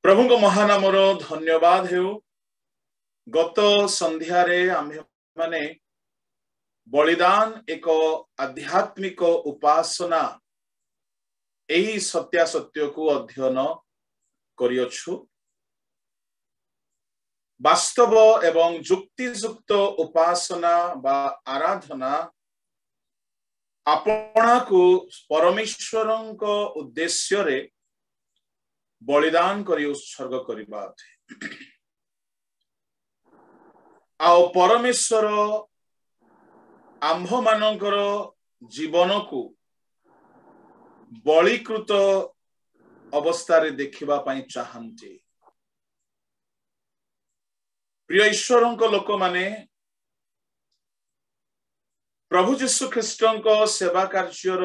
प्रभु को महानामर धन्यवाद हेउ। गत संध्यारे आम्हे माने बलिदान एक आध्यात्मिक उपासना एही सत्यासत्य को अध्ययन करियछु। वास्तव एवं जुक्तियुक्त उपासना बा आराधना आपना को परमेश्वरंक उद्देश्य रे बलिदान करी उत्सर्ग करिबा आओ परमेश्वर आम्भ मानकर जीवन को बलिकृत अवस्था रे देखिबा पई चाहंती। प्रिय ईश्वरंक लोक माने प्रभु जीशु ख्रीष्टंक सेवा कार्यर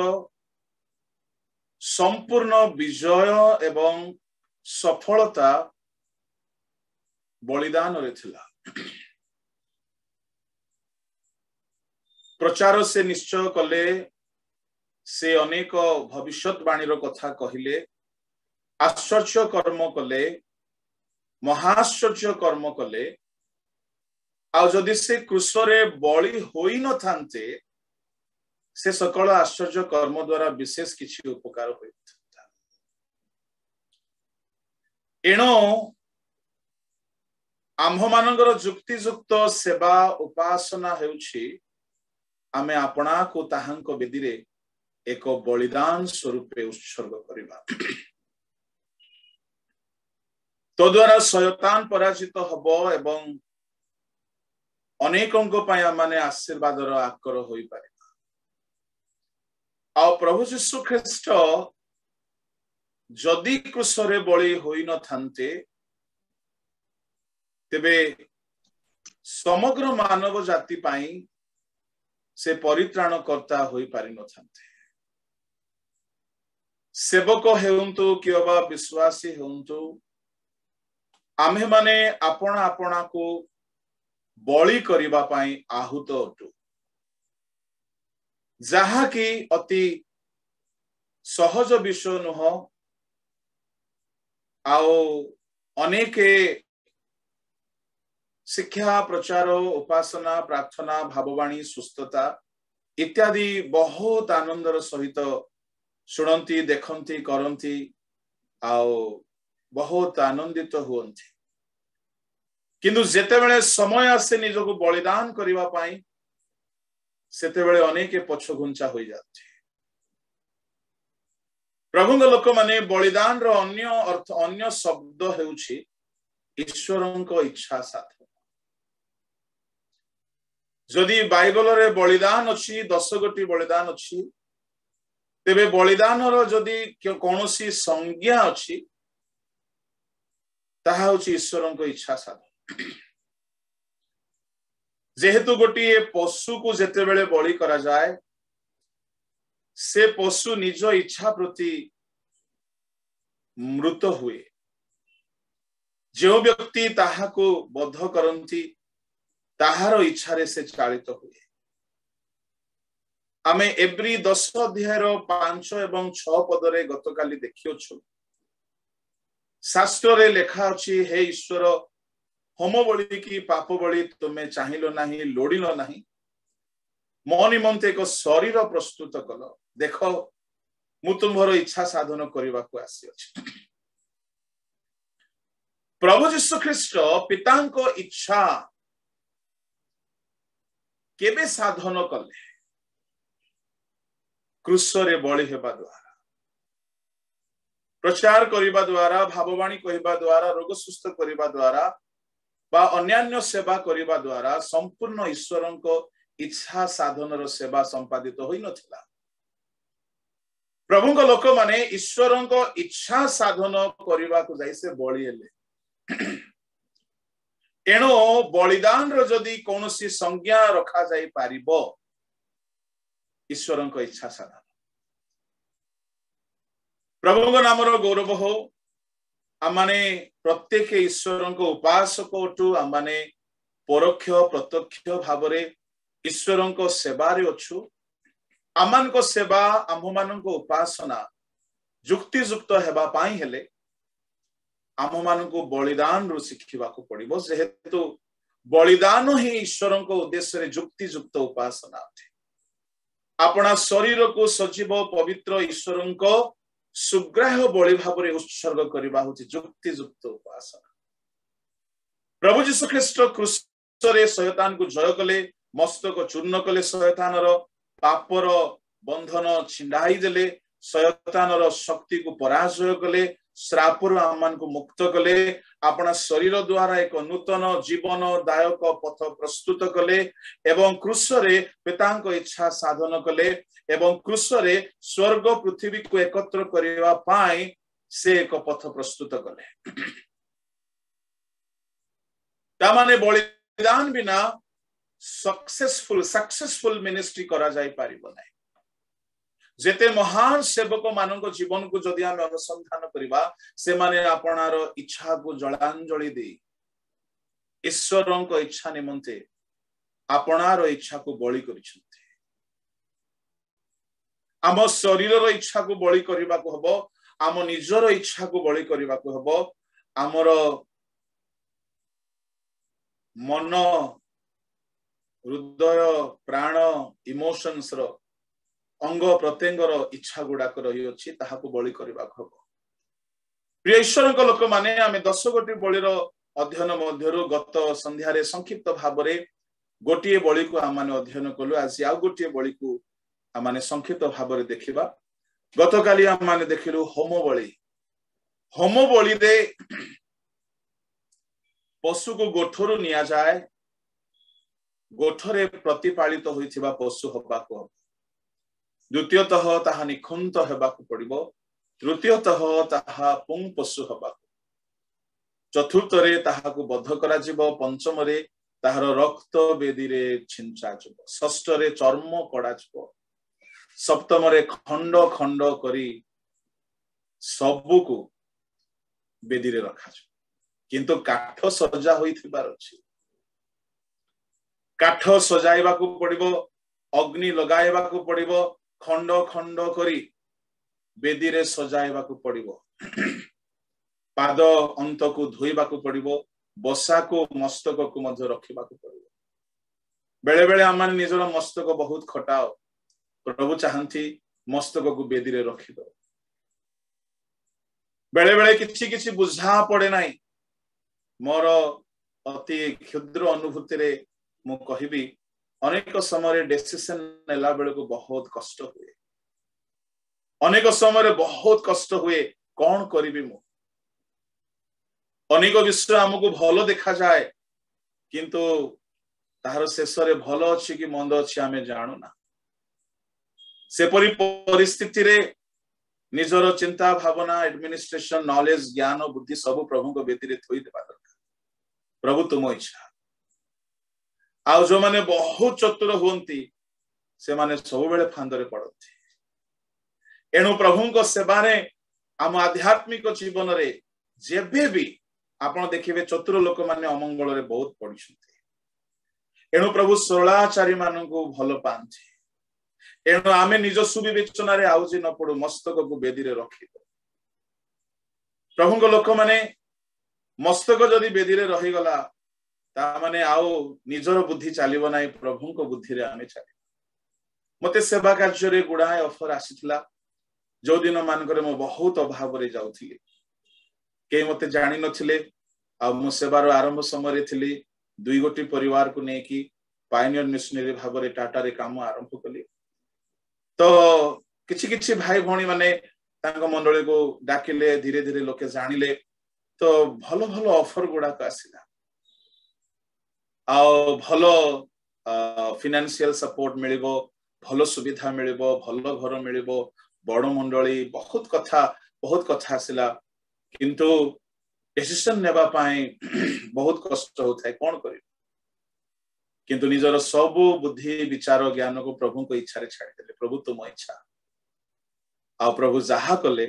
संपूर्ण विजय एवं सफलता बलिदान रे थिला। प्रचार से निश्चय कले, से अनेक भविष्यवाणी कथा कहले, आश्चर्य कर्म कले, महाश्चर्य कर्म कले। आ जदि से क्रूसरे बलि होई न थांते से सकल आश्चर्य कर्म द्वारा विशेष किछि उपकार होई। एणो आम्भ मानकर जुक्तियुक्त सेवा उपासना हेउछि आमे आपना को ताहांक बेदीरे एक बलिदान स्वरूप उत्सर्ग करिबा। तो द्वारा शयतान पराजित हबो एवं अनेकों पय माने आशीर्वादर आकर होई पारिबा। आ प्रभु यीशु ख्रीष्ट जदि क्रूसरे बलि होई न थांते तेबे समग्र मानव जाति पाई से परित्राण कर्ता होई पारि न थांते। सेवक हेउंतु किबा विश्वासी हेउंतु आम्हे माने आपना आपना को बलि करिबा पाई आहुत अटु, जहा कि अति सहज विषय नुह। आओ अनेके शिक्षा प्रचार उपासना प्रार्थना भाववाणी सुस्थता इत्यादि बहुत आनंदर सहित शुणती देखती करती आओ बहुत आनंदित हुअन्ति। किंतु जेतेबेले समय आसे निजको बलिदान करिबा पाई सेतेबेले अनेके पछ घुंचा होई जाते। प्रभुंग लोक माने बलिदान रो अन्य अर्थ अन्य शब्द हेउछि ईश्वरंक इच्छा साधन। जदि बाइबल रे बलिदान अछि 10 गोटी बलिदान अछि तेबे बलिदान रो जदि कोनोसी संज्ञा अछि ताहा होछि ईश्वरंक इच्छा साधन। जेहेतु गोटी पशु को जेतेबेले बलि करा जाय से पशु निज इच्छा प्रति मृत हुए। जो व्यक्ति ताहा को बद्ध करंती ताहार इच्छा रे से चालित हुए। आमे एब्री 10 अध्याय 5 एवं 6 पद रे गतकाली देखियोछु। शास्त्र रे लेखा अछि, हे ईश्वर होम बलि की पाप बलि तुमे चाहिलो नाही, लोडिलो नाही, मो निमंते एक शरीर प्रस्तुत कल। देखो मु तुम्हर इच्छा साधन करने को आसी अछि। प्रभु यीशु ख्रीष्ट पितांको इच्छा केबे साधन कले? क्रूसरे बलि हेबा द्वारा, प्रचार करिबा द्वारा, भाववाणी कहिबा द्वारा, रोग सुस्थ करिबा द्वारा बा अन्यान्य सेवा करिबा द्वारा संपूर्ण ईश्वरंको इच्छा साधनर सेवा संपादित होई नथिला। प्रभुंक लोक माने ईश्वरंको इच्छा साधन करिबा को जाई से बलि हेले। एणो बलिदान रो जदि कोनोसी संज्ञा रखा जाई पारिबो ईश्वरंको इच्छा साधन। प्रभुंक नामर गौरव हो। आमाने प्रत्येक ईश्वरंको उपासक अटु। आमाने परोक्ष प्रत्यक्ष भावरे ईश्वरंको सेवारे अछु। आमानको सेवा आम्भ मानको उपासना जुक्तियुक्त हेबा पाई हेले आम मानकु बलिदान रु शिखिबा को पड़िबो जेहेतु बलिदान ही ईश्वर को उद्देश्य रे युक्ति युक्त उपासना अटे अपना शरीर को सजीव पवित्र ईश्वर को सुग्राह्य बलि भाव में उत्सर्ग करबा होछि युक्ति युक्त उपासना प्रभु यीशु ख्रीष्ट क्रूस रे शैतान को जय कले मस्तक चूर्ण कले शैतान रो पापर बंधन छिंडाई देले शैतान रो शक्ति को पराजय कले श्रापुर आमान को मुक्त कले अपना शरीर द्वारा एक नूतन जीवन दायक पथ प्रस्तुत कले एवं क्रूस रे पितांक इच्छा साधन कले एवं क्रूस रे स्वर्ग पृथ्वी को एकत्र करबा पाई से एक पथ प्रस्तुत कले तामाने बलिदान बिना सक्सेसफुल मिनिस्ट्री करा जाय पारिबो नै जेते महान सेवक मानक जीवन को जदि आम अनुसंधान करबा से माने आपनार इच्छा को जलांजलि दे ईश्वर को इच्छा निमंते आपनार इच्छा को बलि करिसथि आम शरीर रो इच्छा को बलि करबा को हबो आम निजर इच्छा को बलि करबा को हबो आमर मन हृदय प्राण इमोशंस रो अंग प्रत्यंगर इच्छा गुड़ाक रही अछि ताहाको बलि करबा हबो प्रिय ईश्वर को लोक माने आमे 10 गोटी बलिर अध्ययन मध्यरु गत संध्या रे संक्षिप्त भाव रे गोटिए बलि को आम माने अध्ययन कलु आज आ गोटिए बलि को आम माने संक्षिप्त भाव रे देखिबा गत काली आम माने देखिलु होम बलि रे पशु को गोठरु निया जाय गोठरे प्रतिपालित होइथिबा पशु हबा को द्वितीयतः ताहा निखुंत हेबाकु पड़िबो तृतीयतः ताहा पुंग पशु हेबाकु चतुर्थरे ताहाकु बद्ध करा जिवो पंचमरे ताहार रक्त बेदी रे छिंचा जिवो षष्ठरे चर्म कड़ा जिवो सप्तमरे खंड खंड करी सबु को बेदी रे रखा जिवो किंतु काठ सजा होइथिबार अछि काठ सजाइबाकु पड़िबो अग्नि लगाइबाकु पड़िबो खंड खंड करी बेदी रे सजाइबा को पड़िबो पाद अंत को धोइबा को पड़िबो बसा को मस्तक को मध्य रखिबा को पड़िबो बेले बेले आमान निजर मस्तक बहुत खटाओ प्रभु चाहंती मस्तक को बेदी रे रखि दो बेले बेले किछि किछि बुझा पड़े नाही मोर अति क्षुद्र अनुभूति रे मु कहिबी अनेक समय डिसीजन नेला बेले को बहुत कष्ट हुए अनेक समय बहुत कष्ट हुए कौन करिबी मु अनेक विषय हमको भलो देखा जाए किंतु तार शेष रे भलो अछि कि मंद अछि आमे जानु ना से परि परिस्थिति रे निजर चिंता भावना एडमिनिस्ट्रेशन नॉलेज ज्ञान बुद्धि सब प्रभु को बेदी रे थोई देबा दरकार प्रभु तुम इच्छा आ जो माने बहुत चतुर हुंती से माने सब बेले फांदरे पड़ती एणु प्रभु को सेवा रे आम आध्यात्मिक जीवन रे जेबे भी आपण देखिबे चतुर लोक माने अमंगल रे बहुत पड़िसथि एणु प्रभु सरलाचारी माननको भलो पांथि एणु आमे निज सुविवेचना रे आउजी न पडु मस्तक को बेदी रे रखि दो प्रभु को लोक माने मस्तक जदी बेदी रे रहि गला ता माने आउ निजर बुद्धि चलिबो नाही प्रभु को बुद्धि रे आमे चली मते सेवा कार्य रे गुडाय ऑफर आसीतला जो दिन मानकर मो बहुत अभाव रे जाउथिले के मते जानि नथिले आ मो सेवार आरंभ समय रे थिली दुई गोटी परिवार को नेकी पायनियर मिशनरी भाव रे टाटा रे काम आरंभ कली तो किछि किछि भाई भणी माने तांको मंडली को डाकिले धीरे धीरे लोके जानिले तो भलो भलो ऑफर गुडा का आसीला आ भलो फाइनेंशियल सपोर्ट मिलिबो भलो सुविधा मिलिबो भलो घर मिलिबो बड़ मंडली बहुत कथा आसिला किंतु डिसीजन नेबा पाए बहुत कष्ट होता है कौन करिब किंतु निजर सब बुद्धि विचार ज्ञान को प्रभु को इच्छा रे छाड़ी देले प्रभु तुम इच्छा आ प्रभु जहा कले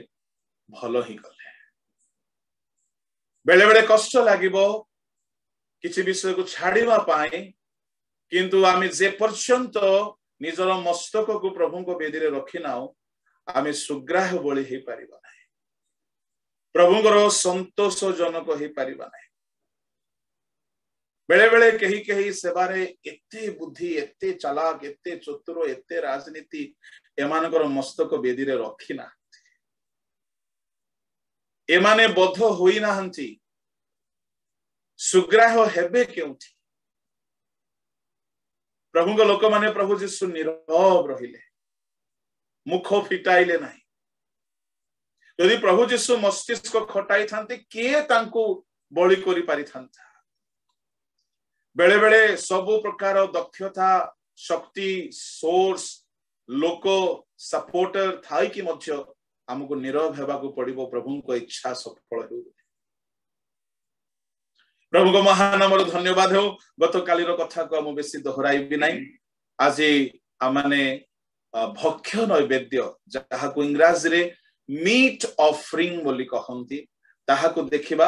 भलो ही कले बेले बेले कष्ट लागिबो किछि विषय को छाड़ीबा पाए किंतु आमे जे पर्यंत निजर मस्तक को प्रभु को बेदी रे रखि नाउ आमे सुग्राह बलि हे परिबा नाही प्रभुंकर संतोषजनक हो पारिबा नहीं। बेले बेले कही कही सेवारे एते बुद्धि एते चालाक एते चतुर एते राजनीति एमानकर मस्तक बेदी रे रखी ना एमाने बद्ध होई नाहंती सुग्राह हेबे केउठी प्रभुंक लोक माने प्रभु जीशु नीरव रहिले मुख फिटाइले नहीं। यदि प्रभु जीशु मस्तिष्क खटाई थांते किए तांको बळी करि पारि थांता। बेले बेले सबु प्रकार दक्षता शक्ति सोर्स लोक सपोर्टर थाई कि मध्य हमको नीरव हेबाकू पड़िबो प्रभुंक इच्छा सफल हो। प्रभु को महानामर धन्यवाद हो। गत कालीर कथा को हम बेसी दोहराइबी नहीं। आज आमाने भक्ष्य नैवेद्य जहाको इंग्राजी रे मीट ऑफरिंग बोली कहंती ताहाको देखिबा।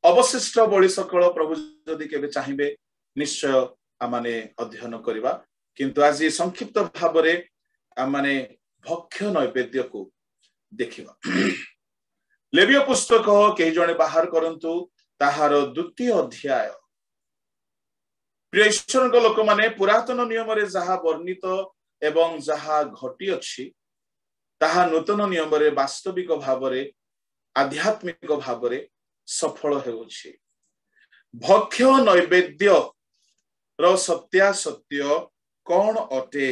अवशिष्ट बलि सकल प्रभु जदि केबे चाहिबे निश्चय आमाने अध्ययन करिबा, किंतु आज संक्षिप्त भाव रे आमाने भक्ष्य नैवेद्य को देखिबा। लेवीय पुस्तक केही जणे बाहर करंतु ताहार द्वितीय अध्याय। प्रिय ईश्वर लोक माने पुरातन नियम रे जहा वर्णित एवं जहा घटी अछि ताहा नूतन नियम रे वास्तविक भाव रे आध्यात्मिक भाव रे सफल हेउछि। भक्ष्य नैवेद्य रो सत्यासत्य कौन अटे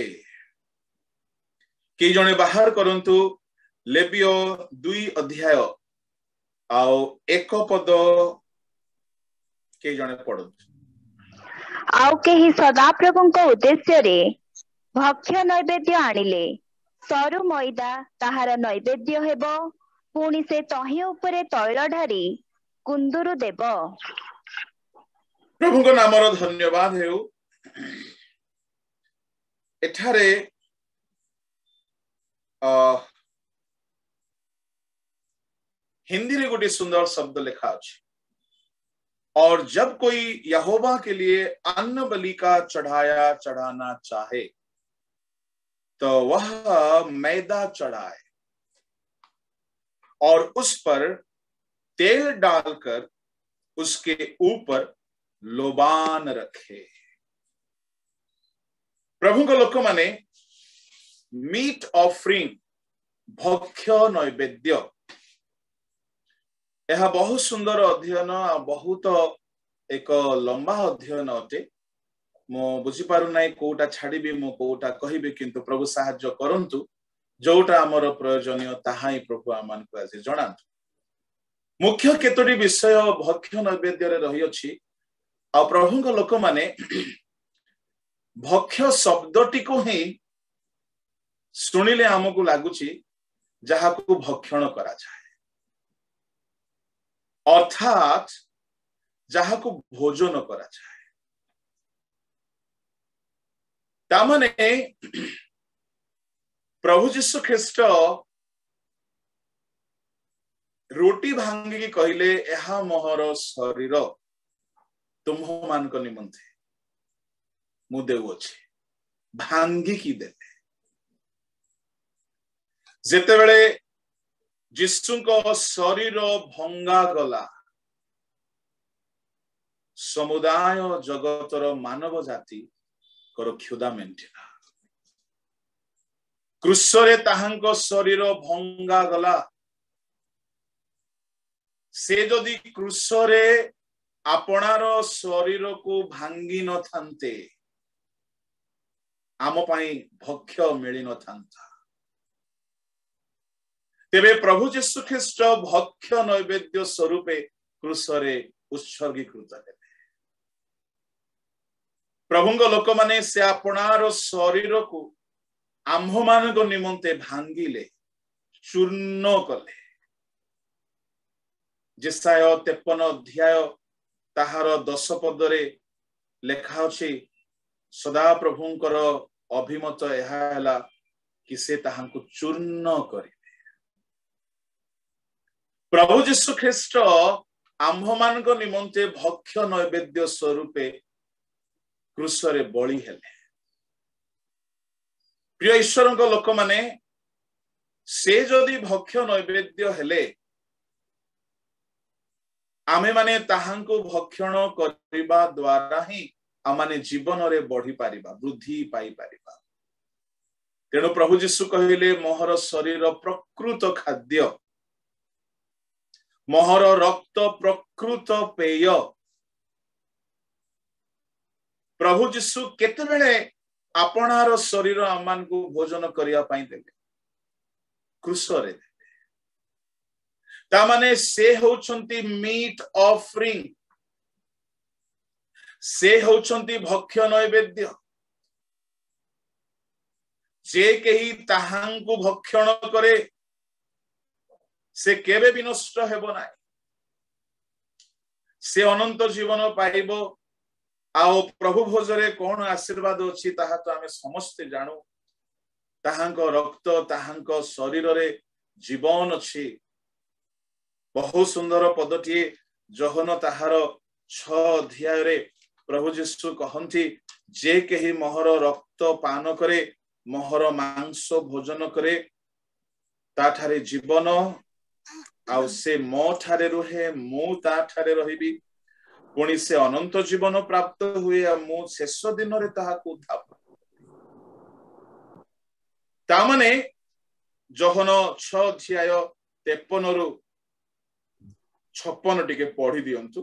कि जणे बाहर करंतु लेवीय 2 अध्याय आउ 1 पद के जणे पढंतु। आउ केही सदा प्रभुंक उद्देश्य रे भक्ष्य नैवेद्य आनिले सरू मैदा ताहार नैवेद्य हेबो, पुणी से तही उपरे तैल ढारी कुंदुरु देव। प्रभु को नामर धन्यवाद हेउ। एठारे हिंदी रे गोटे सुंदर शब्द लिखा अछि, और जब कोई यहोवा के लिए अन्न बलि का चढ़ाना चाहे तो वह मैदा चढ़ाए और उस पर तेल डालकर उसके ऊपर लोबान रखे। प्रभु को लोक माने मीट ऑफरिंग भक्ष्य नैवेद्य यह बहुत सुंदर अध्ययन बहुत एक लंबा अध्ययन अटे। मो बुझी पारु नाही कोटा छाड़ीबी मो कोटा कहिबे, किंतु प्रभु साहाय्य करंतु जोटा हमर प्रयोजनीय ताहा ही प्रभु आमान को आज जणांतु। मुख्य केतोटी विषय भक्ष्य नैवेद्य रे रही अछि। आ प्रभु को लोक माने भक्ष्य शब्दटी को ही सुनिले हमकु लागुछि जहाकू भक्षण करा जाय, अर्थात जहाकू भोजन करा जाए। तामने प्रभु जीशु ख्रीष्ट रोटी भांगी कहले एहा मोहर शरीर तुम मान को निमंते मु देउछि, भांगी की देले। जेते बेले जीशुको शरीर भंगा गला समुदाय जगतर मानव जाति कर क्षुदा मेंटिला। क्रूसरे ताहांको शरीर भंगा गला। से जदि क्रूसरे आपणार शरीर को भांगी न थांते आम पाई भक्ष्य मिली न थांता। तेबे प्रभु जीशु ख्रीष्ट भक्ष्य नैवेद्य स्वरूपे क्रूसरे उत्सर्गीकृत हेले। प्रभुंग लोक माने से आपणार शरीर को आम्भ मान निमंते भांगिले चूर्ण कले। जेसाय 53 अध्याय ताहार 10 पदरे लेखा अछि, सदा प्रभुंकर अभिमत एहा हला कि से ताहांकु चूर्ण करिबे। प्रभु जीशु ख्रीष्ट आम्भ मान निमंते भक्ष्य नैवेद्य स्वरूपे क्रूसरे बळी हेले। प्रिय ईश्वर लोक माने से जदि भक्ष्य नैवेद्य हेले आमे माने ताहांको भक्षण करिबा द्वारा ही आमाने जीवन रे बढ़ी पारिबा वृद्धि पाई पारिबा तेणु प्रभु जीशु कहले मोहर शरीर प्रकृत खाद्य मोहर रक्त प्रकृत पेय प्रभु जीशु केते बेले आपणार शरीर आमान को भोजन करिया पाई देले क्रूसरे देले ता माने से होचंती मीट ऑफरिंग से होचंती भक्ष्य नैवेद्य जे केही ताहांकु भक्षण करे से केबे भी नष्ट हेबो नाही से अनंत जीवन पाइबो आओ प्रभु भोजरे कोन आशीर्वाद अछि ताहा तो आमे समस्त जानू ताहांको रक्त ताहांको शरीर रे जीवन अछि बहुत सुंदर पदटी जहन ताहार 6 अध्याय रे प्रभु जीशु कहंती जे केही मोहर रक्त पान करे मोहर मांस भोजन करे ताठारे जीवन आउ से मो ठारे रुहे मु ता ठारे रहिबी पुणी से अनंत जीवन प्राप्त हुए मु शेष दिन रे ताहाकु उद्धार तामने जहन 6 अध्याय 53 रु 56 टिके पढ़ी दियंतु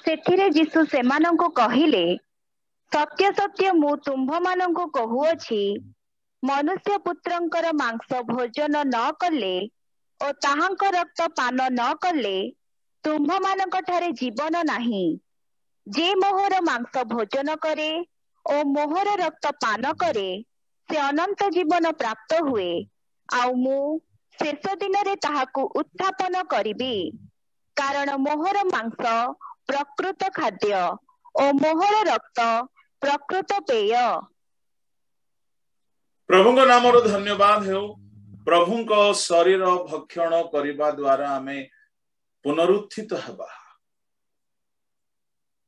सेथिरे जीसु सेमानंको कहिले सत्य सत्य मु तुम्भ मानंको कहूअछि मनुष्य पुत्रंकर मांस भोजन न कले ओ ताहांक रक्त पान न कले तुम्भ मानंक ठारे जीवन नाही जे मोहर मांस भोजन करे ओ मोहर रक्त पान करे से अनंत जीवन प्राप्त हुए आउ मु शेष दिन रे ताहाकु उत्थापन करिबी कारण मोहर मांस प्रकृत खाद्य ओ मोहर रक्त प्रकृत पेय प्रभुଙ୍କ नामर धन्यवाद हेउ प्रभुଙ୍କ शरीर भक्षण करिबा द्वारा आमे पुनरुत्थित हेबा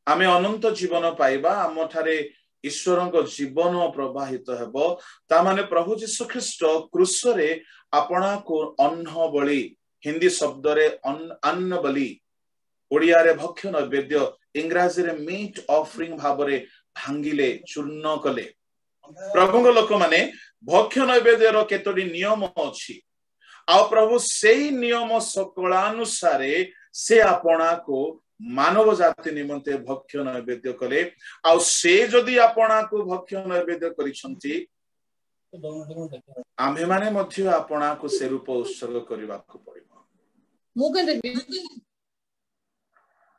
आमे अनंत जीवन पाइबा आम ठारे ईश्वरଙ୍କ जीवन प्रवाहित हेबो ता माने प्रभु जीशु ख्रीष्ट क्रूस रे आपणा को अन्न बलि हिंदी शब्द रे अन्न बलि ओडिया रे भक्ष्य नैवेद्य इंग्रजी रे मीट ऑफरिंग भाबरे भांगिले चूर्ण कले प्रभुଙ୍କ लोक माने भक्ष्य नैवेद्य रो केतोडी नियम अछि आ प्रभु सेही नियम सकलानुसारे से आपणा को मानव जाति निमंते भक्ष्य नैवेद्य कले आ से जदि आपणा को भक्ष्य नैवेद्य करिसंती आम्हे माने मध्य आपणा को से रूप उत्सर्ग करबा को पड़िबो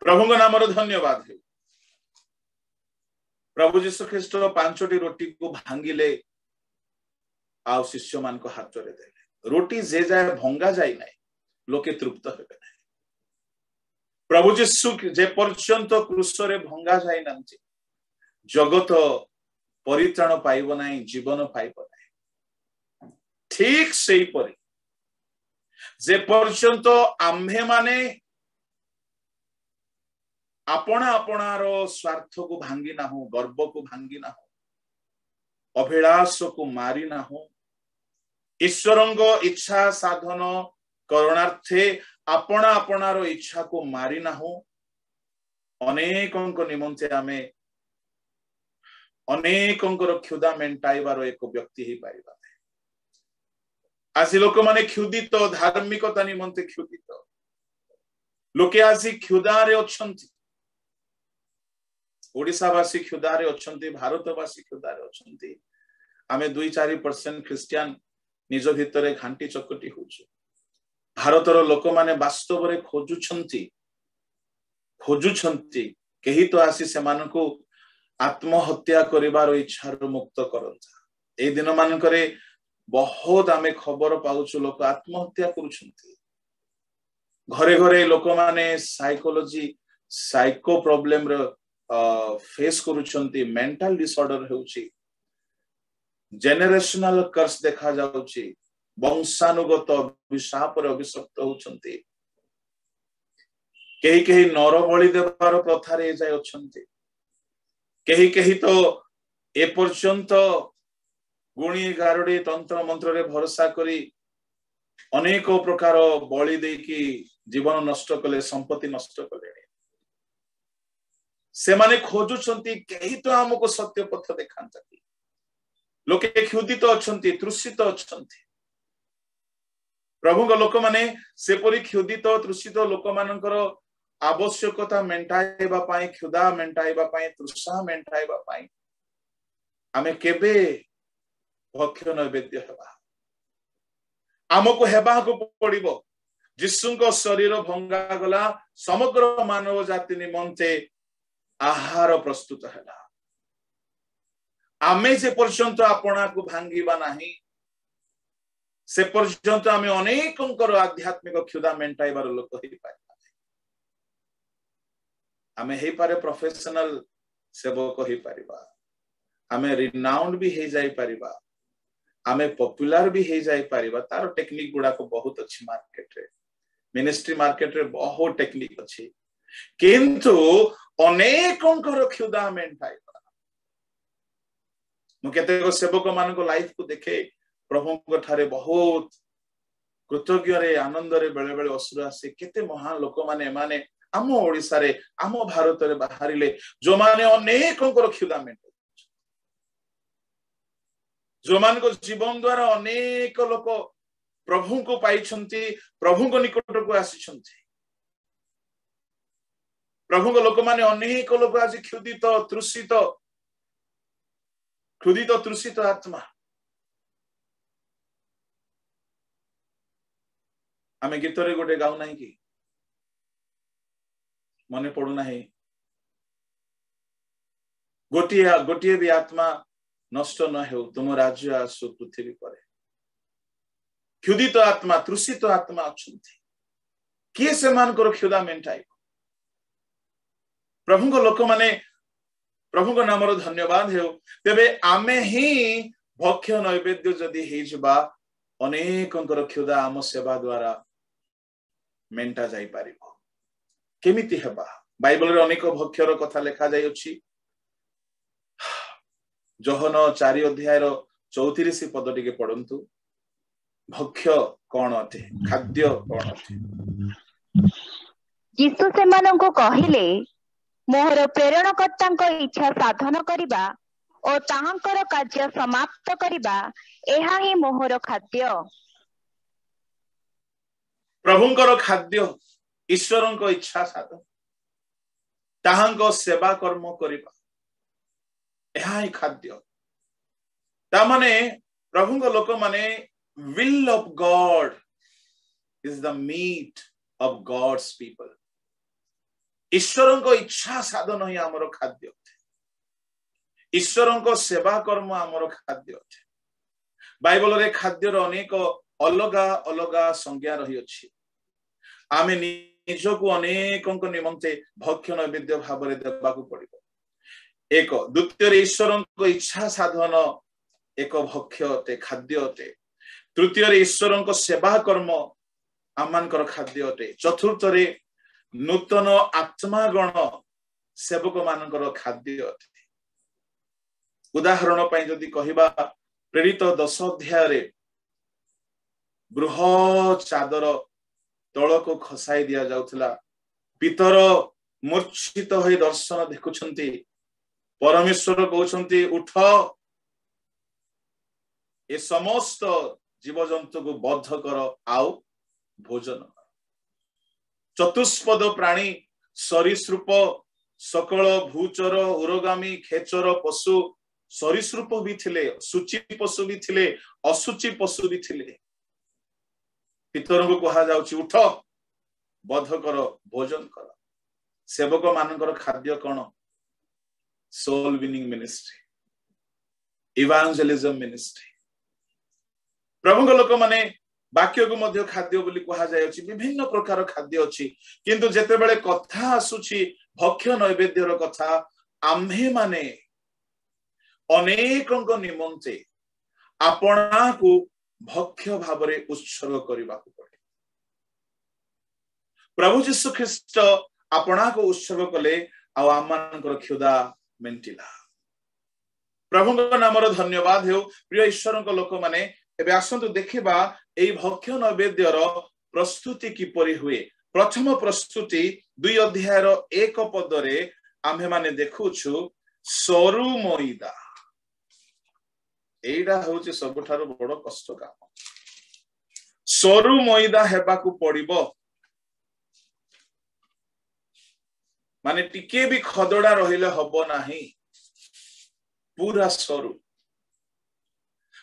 प्रभुଙ୍କ नामर धन्यवाद हे प्रभु जीशु ख्रीष्ट 5टी रोटी को भांगिले आ शिष्य मान को हाथ रे देले रोटी जे जाय भंगा जाय नै लोके तृप्त हेबे नै प्रभु जीशु जे पर्यंत क्रूस रे भंगा जाय नंती जगत परित्राण पाइबो नै जीवन पाइबो नै ठीक सेही परि जे पर्यंत आम्हे माने अपना अपनार स्वार्थ को भांगी ना हो गर्व को भांगी ना हो अभिलाष को मारी ना हो ईश्वरंग इच्छा साधन करणार्थे अपना अपनार इच्छा को मारी ना हो अनेकंक निमंते आमे अनेकंकर क्षुधा मेंटाइबार एक व्यक्ति ही पाइबा आसी लोक माने क्षुदित धार्मिकता निमंते क्षुदित लोके आसी क्षुधारे अछंती ओडिशावासी क्षुधारे अछंती भारतवासी क्षुधारे अछंती आमे 2-4% ख्रिस्टियन निज भितरे घांटी चकटी होछु भारतर लोक माने वास्तव रे खोजुछंती केही तो आसी सेमान को आत्महत्या करिवार इच्छा रो मुक्त करंता ए दिन मान करे बहुत आमे खबर पाउछु लोक आत्महत्या करूछंती घरे घरे लोक माने साइकोलॉजी साइको प्रॉब्लम रो फेस करूछंती मेंटल डिसऑर्डर हेउची जेनरेशनल कर्स देखा जाउची वंशानुगत अभिशाप रे अभिशप्त होउछंती केही केही नर बलि देवार प्रथा रे जाय अछंती केही केही तो ए पर्यंत गुणी गारुडी तंत्र मंत्र रे भरोसा करी अनेक प्रकार बलि देकी जीवन नष्ट कले संपत्ति नष्ट कले से माने खोजुछंती केही तो हमको सत्य पथ देखांता लोके क्षुदित अछंती तृषित अछंती प्रभु लोक माने सेपरी क्षुदित तृषित लोक मानकर आवश्यकता मेंटाइबा पाई क्षुदा मेंटाइबा पाई तृषा मेंटाइबा पाई आमे केबे भक्ष्य नैवेद्य हेबा आमको हेबा को पड़िबो जिसुंको शरीर भंगा गला समग्र मानव जाति निमंते आहार प्रस्तुत हैला आमे से पर्यंत आपना को भांगीबा नाही से पर्यंत आमे अनेकंकर आध्यात्मिक क्षुदा मेंटाइबार लोक होई पाए आमे हे पारे प्रोफेशनल सेवक होई परिबा आमे रिनाउंड भी हे जाई परिबा आमे पॉपुलर भी हे जाई परिबा तार टेक्निक गुडा को बहुत अच्छी मार्केट रे मिनिस्ट्री मार्केट रे बहुत टेक्निक अच्छी किंतु अनेकंकर क्षुदा मेंटाइबा मु केते सेवक मान को लाइफ को देखे प्रभु को ठारे बहुत कृतज्ञ रे आनंद रे बेले बेले असुर आसे केते महान लोक माने माने आम ओडिसा रे आम भारत रे बाहरिले जो माने अनेकंकर क्षुदा मेंटाइ जो मान को जीवन द्वारा अनेक लोक प्रभु को पाइछंती प्रभु को निकट को आसीछंती प्रभु को लोक माने अनेक लोक आज क्षुदित तृषित आत्मा आमे गीत रे गोटे गाउ नाही कि मने पडु नाही गोटिए भी आत्मा नष्ट न हो तुम राज्य आसु पृथ्वी पर क्षुदित आत्मा तृषित आत्मा अछंती किए से मानकर क्षुदा मेंटाई प्रभु को लोक माने प्रभु को नामर धन्यवाद हो तेबे आमे ही भक्ष्य नैवेद्य जदि हे जबा अनेकंकर क्षुदा आम सेवा द्वारा मेंटा जाई पारिबो केमिति हेबा बाइबल रे अनेक भक्ष्यर कथा लेखा जाय अछि जोहन 4 अध्याय 34 पद टिके पढंतु भक्ष्य कोन अथे खाद्य कोन अथे यीशु सेमानंको कहिले मोहर प्रेरणकर्तांको इच्छा साधन करिबा और ताहांकर कार्य समाप्त करिबा एहा ही मोहर खाद्य प्रभुंकर खाद्य ईश्वरंको इच्छा साधन ताहांको सेवा कर्म करिबा एहा ही खाद्य ता माने प्रभुंको लोक माने will of God is the meat of God's people ईश्वरंको इच्छा साधन ही हमर खाद्य ईश्वरंको सेवा कर्म हमर खाद्य बाइबल रे खाद्य रो अनेक अलगा अलगा संज्ञा रही अछि आमे निजको अनेकंको निमंते भक्ष्य नैवेद्य भाव रे देबाकू पड़िबो एक द्वितीय ईश्वरंको इच्छा साधन एक भक्ष्य अटे खाद्य अटे तृतीय ईश्वरंको सेवा कर्म आमानकर खाद्य अटे चतुर्थ रे नूतन आत्मा गण सेवक मानकर खाद्य अटे उदाहरण पई जदि कहिबा प्रेरित 10 अध्याय रे बृहत चादर तळ को खसाई दिया जाउथला पितर मूर्छित होई दर्शन देखुछंती परमेश्वर कहउछंती उठ ए समस्त जीवजंतु को बद्ध कर आओ भोजन चतुष्पद प्राणी सरीसृप सकल भूचर उरगामी खेचर पशु सरीसृप भी थिले सूची पशु भी थिले असुची पशु भी थिले पितर को कहा जाउची उठ बद्ध कर भोजन कर सेवक मानकर खाद्य कोन सोल विनिंग मिनिस्ट्री इवांजेलिज्म मिनिस्ट्री प्रभु लोक माने वाक्य को मध्य खाद्य बोली कहा जाय अछि विभिन्न प्रकार खाद्य अछि किंतु जेते बेले कथा आसुछि भक्ष्य नैवेद्यर कथा आम्हे माने अनेकंक निमंते आपना को भक्ष्य भावरे उत्सर्ग करबा को पड़े प्रभु यीशु ख्रीष्ट आपना को उत्सर्ग कले आ आमानकर क्षुदा मेंटिला प्रभु को नामर धन्यवाद हो प्रिय ईश्वर को लोक माने एबे आसंतु देखिबा एई भक्ष्य नैवेद्यर प्रस्तुति किपरि हुए। प्रथम प्रस्तुति 2 अध्यायर 1 पदरे आम्हे माने देखुछु सरू मैदा। एइडा होउची सबठारो बड़ कष्ट काम। सरू मैदा हेबाकू पड़िबो, माने टिके भी खदड़ा रहिले हबो नाही, पूरा सरू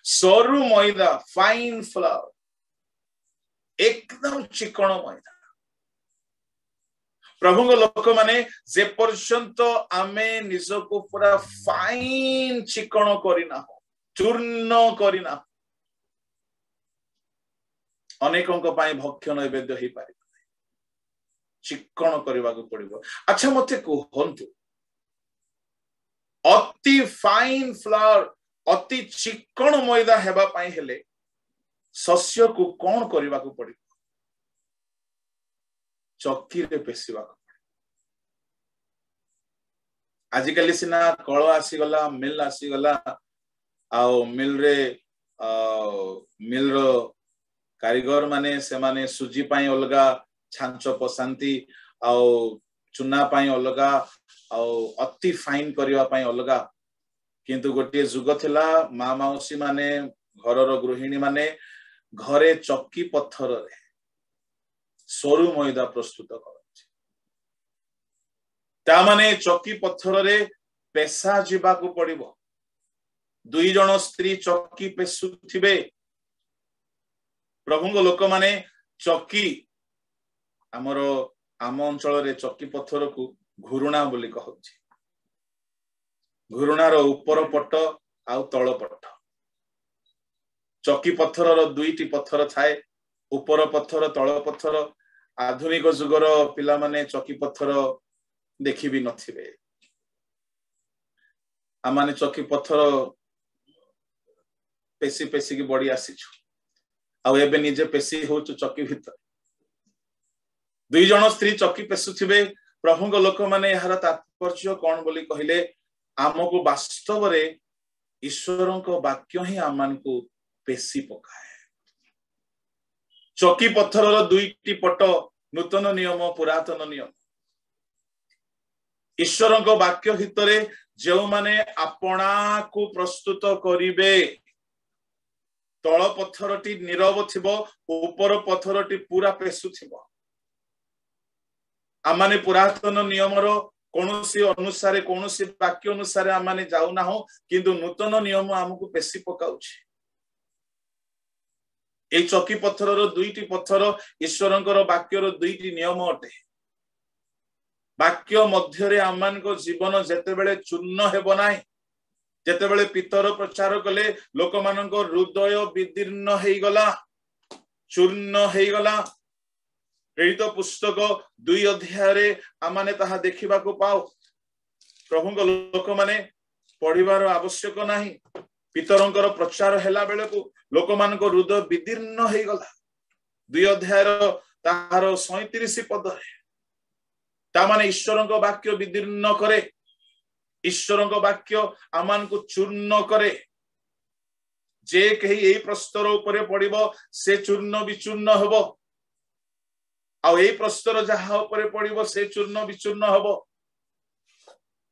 सरू मैदा, फाइन फ्लावर, एकदम चिकण मैदा। प्रभु लोक माने जे पर्यंत आमे निजको पूरा फाइन चिकण करिना, चूर्ण करिना, अनेकों पाई भक्ष्य नैवेद्य ही पारि चिकण करने को पड़िबो। अच्छा मते कहंतु, अति फाइन फ्लावर, अति चिकण मैदा हेबा पाई हेले शस्य को कौन करने को पड़िबो? चक्की रे पेसिबा को। आजिकली सिना कळ आसी गला, मिल आसी गला, आउ मिल रे मिल रो कारीगर माने से माने सुजी पाई अलगा छांच पसांती, आउ चुना पाई अलगा, आउ अति फाइन करिवा पाई अलगा। किंतु गोटे जुग थिला, मा माउसी माने घरर गृहिणी माने घरे चक्की पत्थर रे सरू मैदा प्रस्तुत करछि। ता माने चक्की पत्थर रे पेसा जीवा को पड़िबो। 2 जण स्त्री चक्की पेसुथिबे। प्रभु लोक माने चक्की, आमरो आम अंचल रे चक्की पत्थर को घुरुणा बोली कहछि। घुरुणार ऊपर पट आउ तळ पट। चक्की पत्थर रो 2टी पत्थर थाए, ऊपर पत्थर तळ पत्थर। आधुनिक जुगर पिला माने चक्की पत्थर देखि भी नथिबे। आमाने चक्की पत्थर पेसी पेसी की बड़ी आसीछु, आउ एबे निजे पेसी होचु चक्की भीतर। 2 जण स्त्री चक्की पेसुथिबे। प्रभु लोक माने यार तात्पर्य कोन बोली कहिले, आमको वास्तव रे ईश्वरन को वाक्य ही आमान को पेसी पकाए। चक्की पत्थर रो 2टी पट, नूतन नियम पुरातन नियम। ईश्वरन को वाक्य भितरे जो माने अपना को प्रस्तुत करिवे, तळ पत्थरटी नीरव थिबो, ऊपर पत्थरटी पूरा पेसु थिबो। आमाने पुरातन नियम रो कोनोसी अनुसारे, कोनोसी वाक्य अनुसारे आमाने जाउ ना हो, किंतु नूतन नियम हमकु पेसी पकाउछि। ए चक्की पत्थर रो 2टी पत्थर ईश्वरंकर वाक्य रो 2टी नियम अटे। वाक्य मध्य रे आमान को जीवन जेते बेले चूर्ण हेबो नाही, जेते बेले पितर प्रचार कले लोक मानक हृदय विदीर्ण हेई गला, चूर्ण हेई गला। प्रेरित पुस्तक 2 अध्याय रे आमाने ताहा देखिबा को पाओ। प्रभु लोक माने पढ़िबार आवश्यक नाही, पितरंकर प्रचार हेला बेले को लोक मानक हृदय विदीर्ण हेई गला। 2 अध्याय ताहार 37 पद रे ता माने ईश्वरंक वाक्य विदीर्ण करे, ईश्वरंक वाक्य आमान को चूर्ण करे। जे कही एई प्रस्तर उपरे पड़िबो से चूर्ण विचूर्ण हबो, आउ एई प्रस्तर जहा उपरे पड़िबो से चूर्ण विचूर्ण हबो।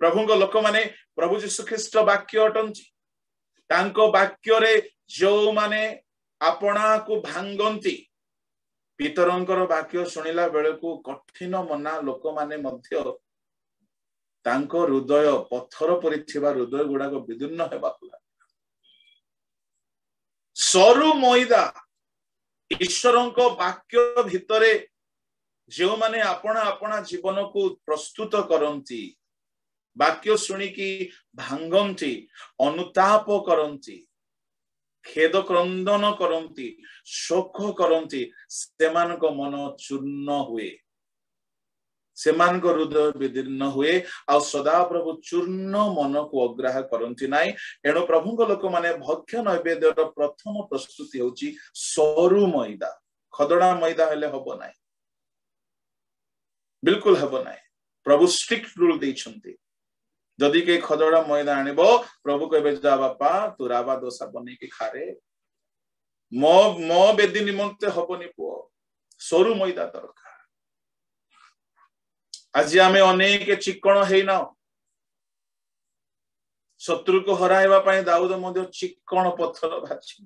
प्रभुଙ୍କ लोक माने प्रभु यीशु ख्रीष्ट वाक्य अटंची। तांको वाक्य रे जो माने अपना को भांगंती, पितरंकर वाक्य सुनिला बेले को कठिन मना लोक माने मध्य तांको हृदय पत्थर परि थिबा हृदय गुडा को विदीर्ण हेबा लागला। सरू मैदा ईश्वरंको वाक्य भितरे जो माने अपना अपना जीवन को प्रस्तुत करंती, वाक्य सुनिकी भांगंती, अनुताप करंती, खेद क्रंदन करंती, शोक करंती, सेमानक मन चूर्ण हुए, सेमानक हृदय विदीर्ण हुए, आ सदा प्रभु चूर्ण मन को अग्राह करंती नाई। एणु प्रभुଙ୍କ लोक माने भक्ष्य नैवेद्यर प्रथम प्रस्तुति होची सरू मैदा। खदड़ा मैदा हेले हबो नाई, बिल्कुल हबो नाई। प्रभु स्ट्रिक्ट रूल दैछंती। जदि के खदड़ा मैदा आनिबो, प्रभु कहबे जा बापा तू रावा दोसा बने के खारे। मो बेदी निमंते हबनी पुओ सरू मैदा दरकार। आज आमे अनेक चिकण हेना शत्रु को हराइबा पई दाऊद मध्य चिकण पत्थर भाछि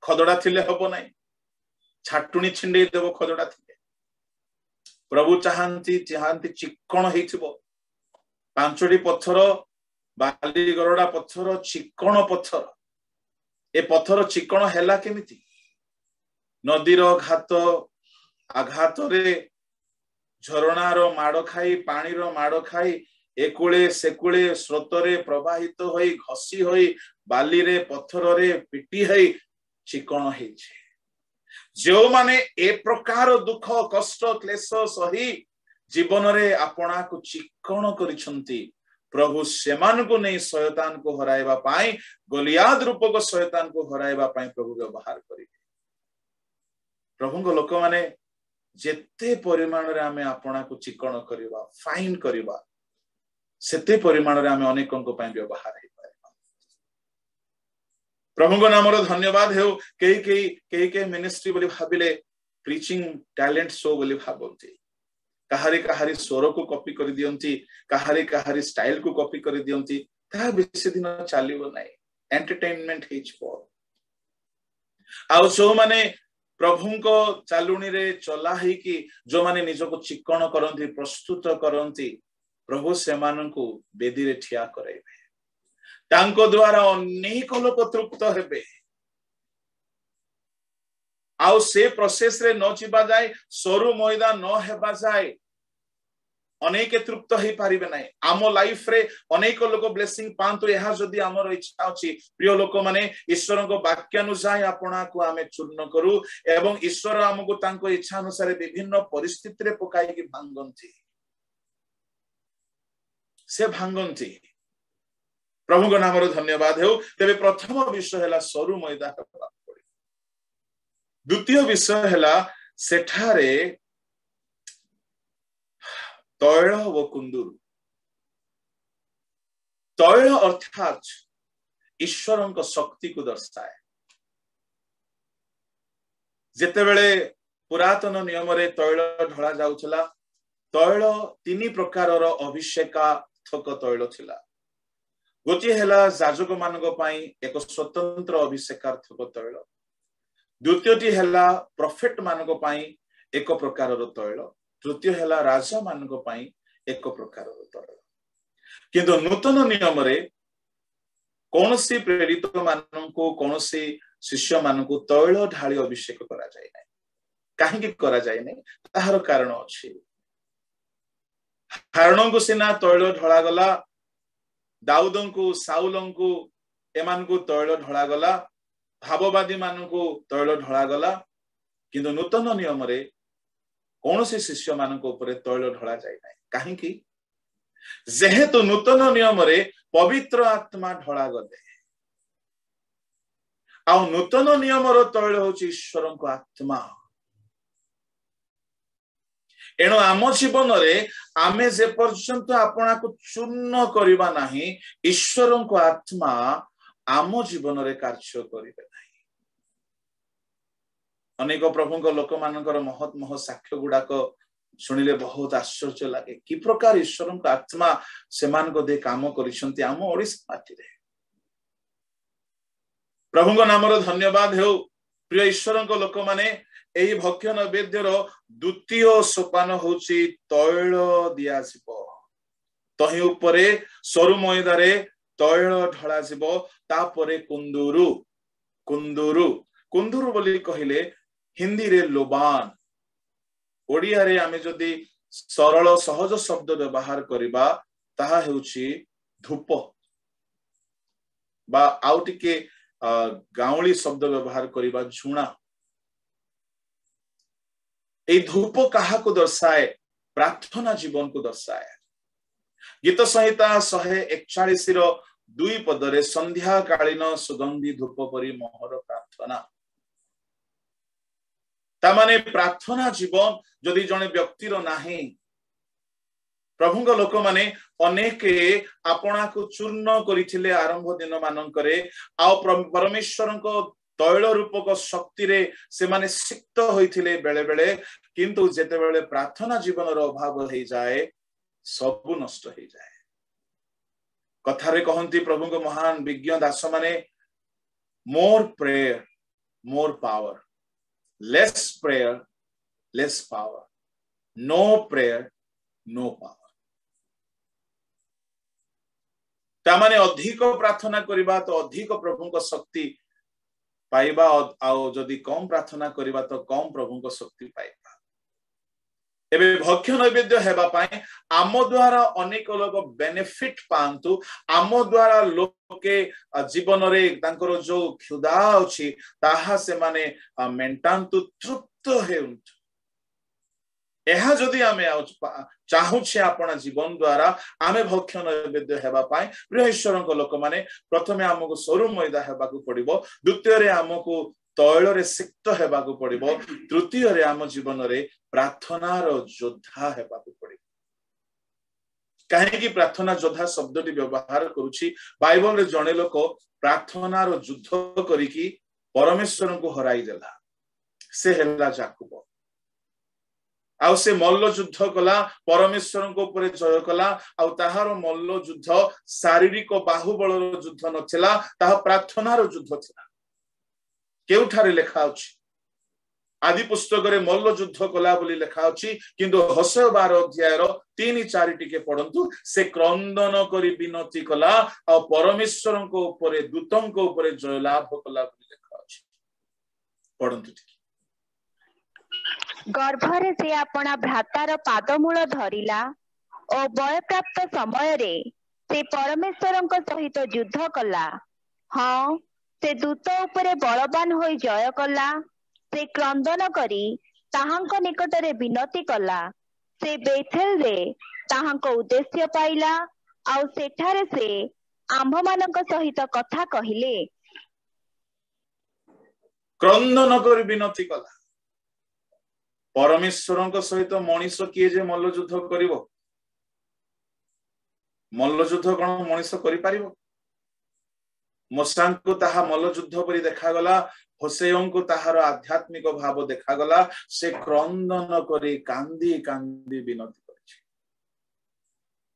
खदड़ा थिले हबो नाही छाटुनी छिंडे देबो खदड़ा थिले प्रभु चाहंती चिकण हेइथिबो पांचटी पत्थर बाली गरडा पत्थर चिकण पत्थर ए पत्थर चिकण हैला केमिति नदीर घात आघात रे झरणार माड़ खाई पानीर माड़ खाई एकुले सेकुले स्रोतरे प्रवाहित होई घसी होई बाली रे पत्थर रे पिटी होई चिकण हेइछे जो माने ए प्रकार दुख कष्ट क्लेश सही जीवन रे आपना को चिकण करिसंती प्रभु सेमान को नहीं शैतान को हराइबा पाई गोलियाद रूपक शैतान को हराइबा पाई प्रभु व्यवहार करिवे। प्रभु लोक माने जेते परिमाण रे आमे आपना को चिकण करिबा फाइन करिबा सेते परिमाण रे आमे अनेकन को पाई व्यवहार हे पाइबा। प्रभु को नाम रो धन्यवाद हेउ केही मिनिस्ट्री बोली भाबिले प्रीचिंग टैलेंट शो बोली भाबंती कहारी कहारी स्वर को कॉपी कर दियंती कहारी स्टाइल को कॉपी कर दियंती ता बेसी दिन चलिबो नाही एंटरटेनमेंट हिच पर आउ सो माने प्रभु को चालुनी रे चला ही कि जो माने निजो को चिकण करंती प्रस्तुत करंती प्रभु सेमान को बेदी रे ठिया कराइबे तांको द्वारा अनेक लोक तृप्त हेबे आउ से प्रोसेस रे न चिबा जाय सरू मैदा न हेबा जाय अनेक तृप्त हे पारिबे नाही आम लाइफ रे अनेक लोक ब्लेसिंग पांतो यहा जदी हमर इच्छा अछि प्रिय लोक माने ईश्वर को वाक्य अनुसार आपना को आमे चूर्ण करू एवं ईश्वर हमको तांको इच्छा अनुसार विभिन्न परिस्थिति रे पकाई कि भांगंती से भांगंती प्रभु को नाम रो धन्यवाद हेउ। तेबे प्रथम विषय हैला सरू मैदा हेबा द्वितीय विषय हैला सेठारे तैल व कुंदूर तैल अर्थात ईश्वर को शक्ति को दर्शाए जेतेबेले पुरातन नियम रे तैल ढला जाउथला तैल तीन प्रकार अभिषेकात्मक तैल थिला गोटे हैला याजक मानक पई एक स्वतंत्र अभिषेकात्मक तैल द्वितीयटी हैला प्रॉफिट मानक पई एक प्रकार तैल तृतीय हैला राजा मानक पई एक प्रकार तैल किंतु नूतन नियम रे कोनसी प्रेरित माननको कोनसी शिष्य माननको तैल ढाली अभिषेक करा जाय नै काहे कि करा जाय नै ताहार कारण अछि हारणो को सिना तैल ढला गला दाऊदन को साउलन को एमान को तैल ढला गला भाववादी माननको तैल ढला गला किंतु नूतन नियम रे कोनसी शिष्य माननको ऊपर तैल ढला जाय नै काहे कि जेहेतु नूतन नियम रे पवित्र आत्मा ढला गले आ नूतन नियम रो तैल होची ईश्वर को आत्मा एणु आम जीवन रे आमे जे पर्यंत आपना को चूर्ण करबा नाही ईश्वर को आत्मा आम जीवन रे कार्य करिबे नाही। अनेक प्रभु को लोक मानकर महत मह साक्ष्य गुडाक सुनिले बहुत आश्चर्य लगे कि प्रकार ईश्वर को आत्मा सेमान को दे काम करिसंती आम ओडिसा माटी रे प्रभु को नाम रो धन्यवाद हेउ। प्रिय ईश्वर को लोक माने एही भक्ष्य नैवेद्यर द्वितीय सोपान होची तैल दिया जिवो तही उपरे सरू मैदा रे तैल ढला जिवो तापरे कुंदूरु कुंदूरु कुंदूरु बोली कहिले हिंदी रे लोबान ओडिया रे आमे जदी सरल सहज शब्द व्यवहार करिबा ताहा हेउची धूप बा आउटिके गाउली शब्द व्यवहार करिबा झुणा ए धूप कहा को दर्शाए प्रार्थना जीवन को दर्शाए गीत संहिता 141 रो 2 पदरे संध्या कालीन सुगंधी धूप परी मोहर प्रार्थना तामाने प्रार्थना जीवन जदि जने व्यक्ति रो नाही प्रभु को लोक माने अनेक आपना को चूर्ण करिथिले आरंभ दिन मानन करे आ परमेश्वर को तैल रूपक शक्ति रे से माने सिक्त होइथिले बेले बेले किंतु जेते बेले प्रार्थना जीवन रो अभाव हो जाए सब नष्ट हो जाए। कथारे कहंती प्रभु को महान विज्ञ दास माने more prayer more power, less prayer less power, no prayer no power. तामाने अधिक प्रार्थना करिबा तो अधिक प्रभु को शक्ति पाइबा आउ जदि कम प्रार्थना करिबा तो कम प्रभु को शक्ति पाइबा। एबे भक्ष्य नैवेद्य हेबा पाए आम द्वारा अनेक लोग बेनिफिट पांतु, आम द्वारा लोके जीवन रे तांकर जो क्षुधा अछि ताहा से माने मेंटांतु तृप्त हेउंतु। एहा जदि आमे चाहुछे आपण जीवन द्वारा आमे भक्ष्य नैवेद्य हेबा पाए प्रिय ईश्वरक लोक माने प्रथमे आमको सरू मैदा हेबाकू पड़िबो, द्वितीय रे आमको तैल रे सिक्त हेबाकू पड़िबो, तृतीय रे आम जीवन रे प्रार्थनार योद्धा हेबाकू पड़िबो। काहे कि प्रार्थना योद्धा शब्दटी व्यवहार करूछि बाइबल रे जणे लोक प्रार्थनार युद्ध करिकि परमेश्वर को हराई देला, से हेला याकूब। आउ से मल्ल युद्ध कला, परमेश्वर को ऊपर जय कला। आउ ताहार मल्ल युद्ध शारीरिक बाहुबल युद्ध नथिला, ताहा प्रार्थनार युद्ध थिला। केउठारे लेखा अछि आदि पुस्तक रे मल्ल युद्ध कला बोली लेखा अछि, किंतु होशेय 12 अध्याय 3-4 टिके पढंतु। से क्रंदन करी विनती कला आ परमेश्वर को ऊपर दूतों को ऊपर जय लाभ कला बोली लेखा अछि। पढंतु टिके। गर्भरे से अपना भ्रातार पादमूल धरिला और बय प्राप्त समय रे से परमेश्वरଙ୍କ सहित युद्ध कला। हाँ, से दूत उपरे बलवान होई जय कला। से क्रंदन करी ताहांक निकटरे विनती कला। से बेथेल रे ताहांक उद्देश्य पाइला आउ सेठारे से आंभ मानक सहित कथा कहिले। क्रंदन करी विनती कला। परमेश्वर सहित मनीष किए जे मल्ल युद्ध करिवो? मल्ल युद्ध कौन मनीष करि पारिबो? मूसा को ताहा मल्ल युद्ध परि देखागला, होशेय को ताहार आध्यात्मिक भाव देखागला। से क्रंदन करी कांदी कांदी विनती करिछि।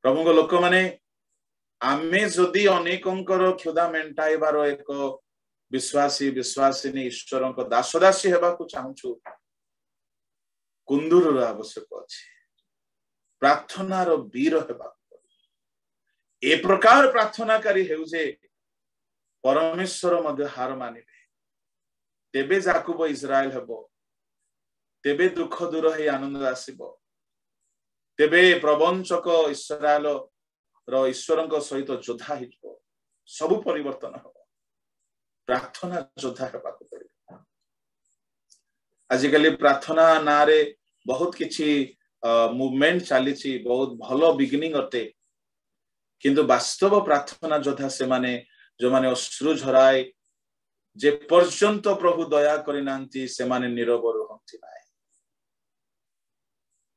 प्रभु को लोक माने आमे जदि अनेकंकर क्षुधा मेंटाइबार एक विश्वासी विश्वासिनी ईश्वर को दासदासी हेबाकू चाहूछु, कुंदूर आवश्यक अछि। प्रार्थनार वीर हेबा ए प्रकार प्रार्थनाकारी हेउजे परमेश्वर मध्य हार मानिबे। तेबे याकूब इस्राएल हेबो, तेबे दुख दूर हे आनंद आसीबो, तेबे प्रवंचक इस्राएल रो ईश्वरक सहित योद्धा हिजबो, सब परिवर्तन हेबो। प्रार्थना योद्धा हेबाकू पड़िबो। आजिकली प्रार्थना नारे बहुत किछि मूवमेंट चली, बहुत भलो बिगिनिंग अटे, किंतु वास्तव प्रार्थना योद्धा से माने जो माने अश्रु झराए जे पर्यंत प्रभु दया करिनांती से माने नीरव रहंती नाय।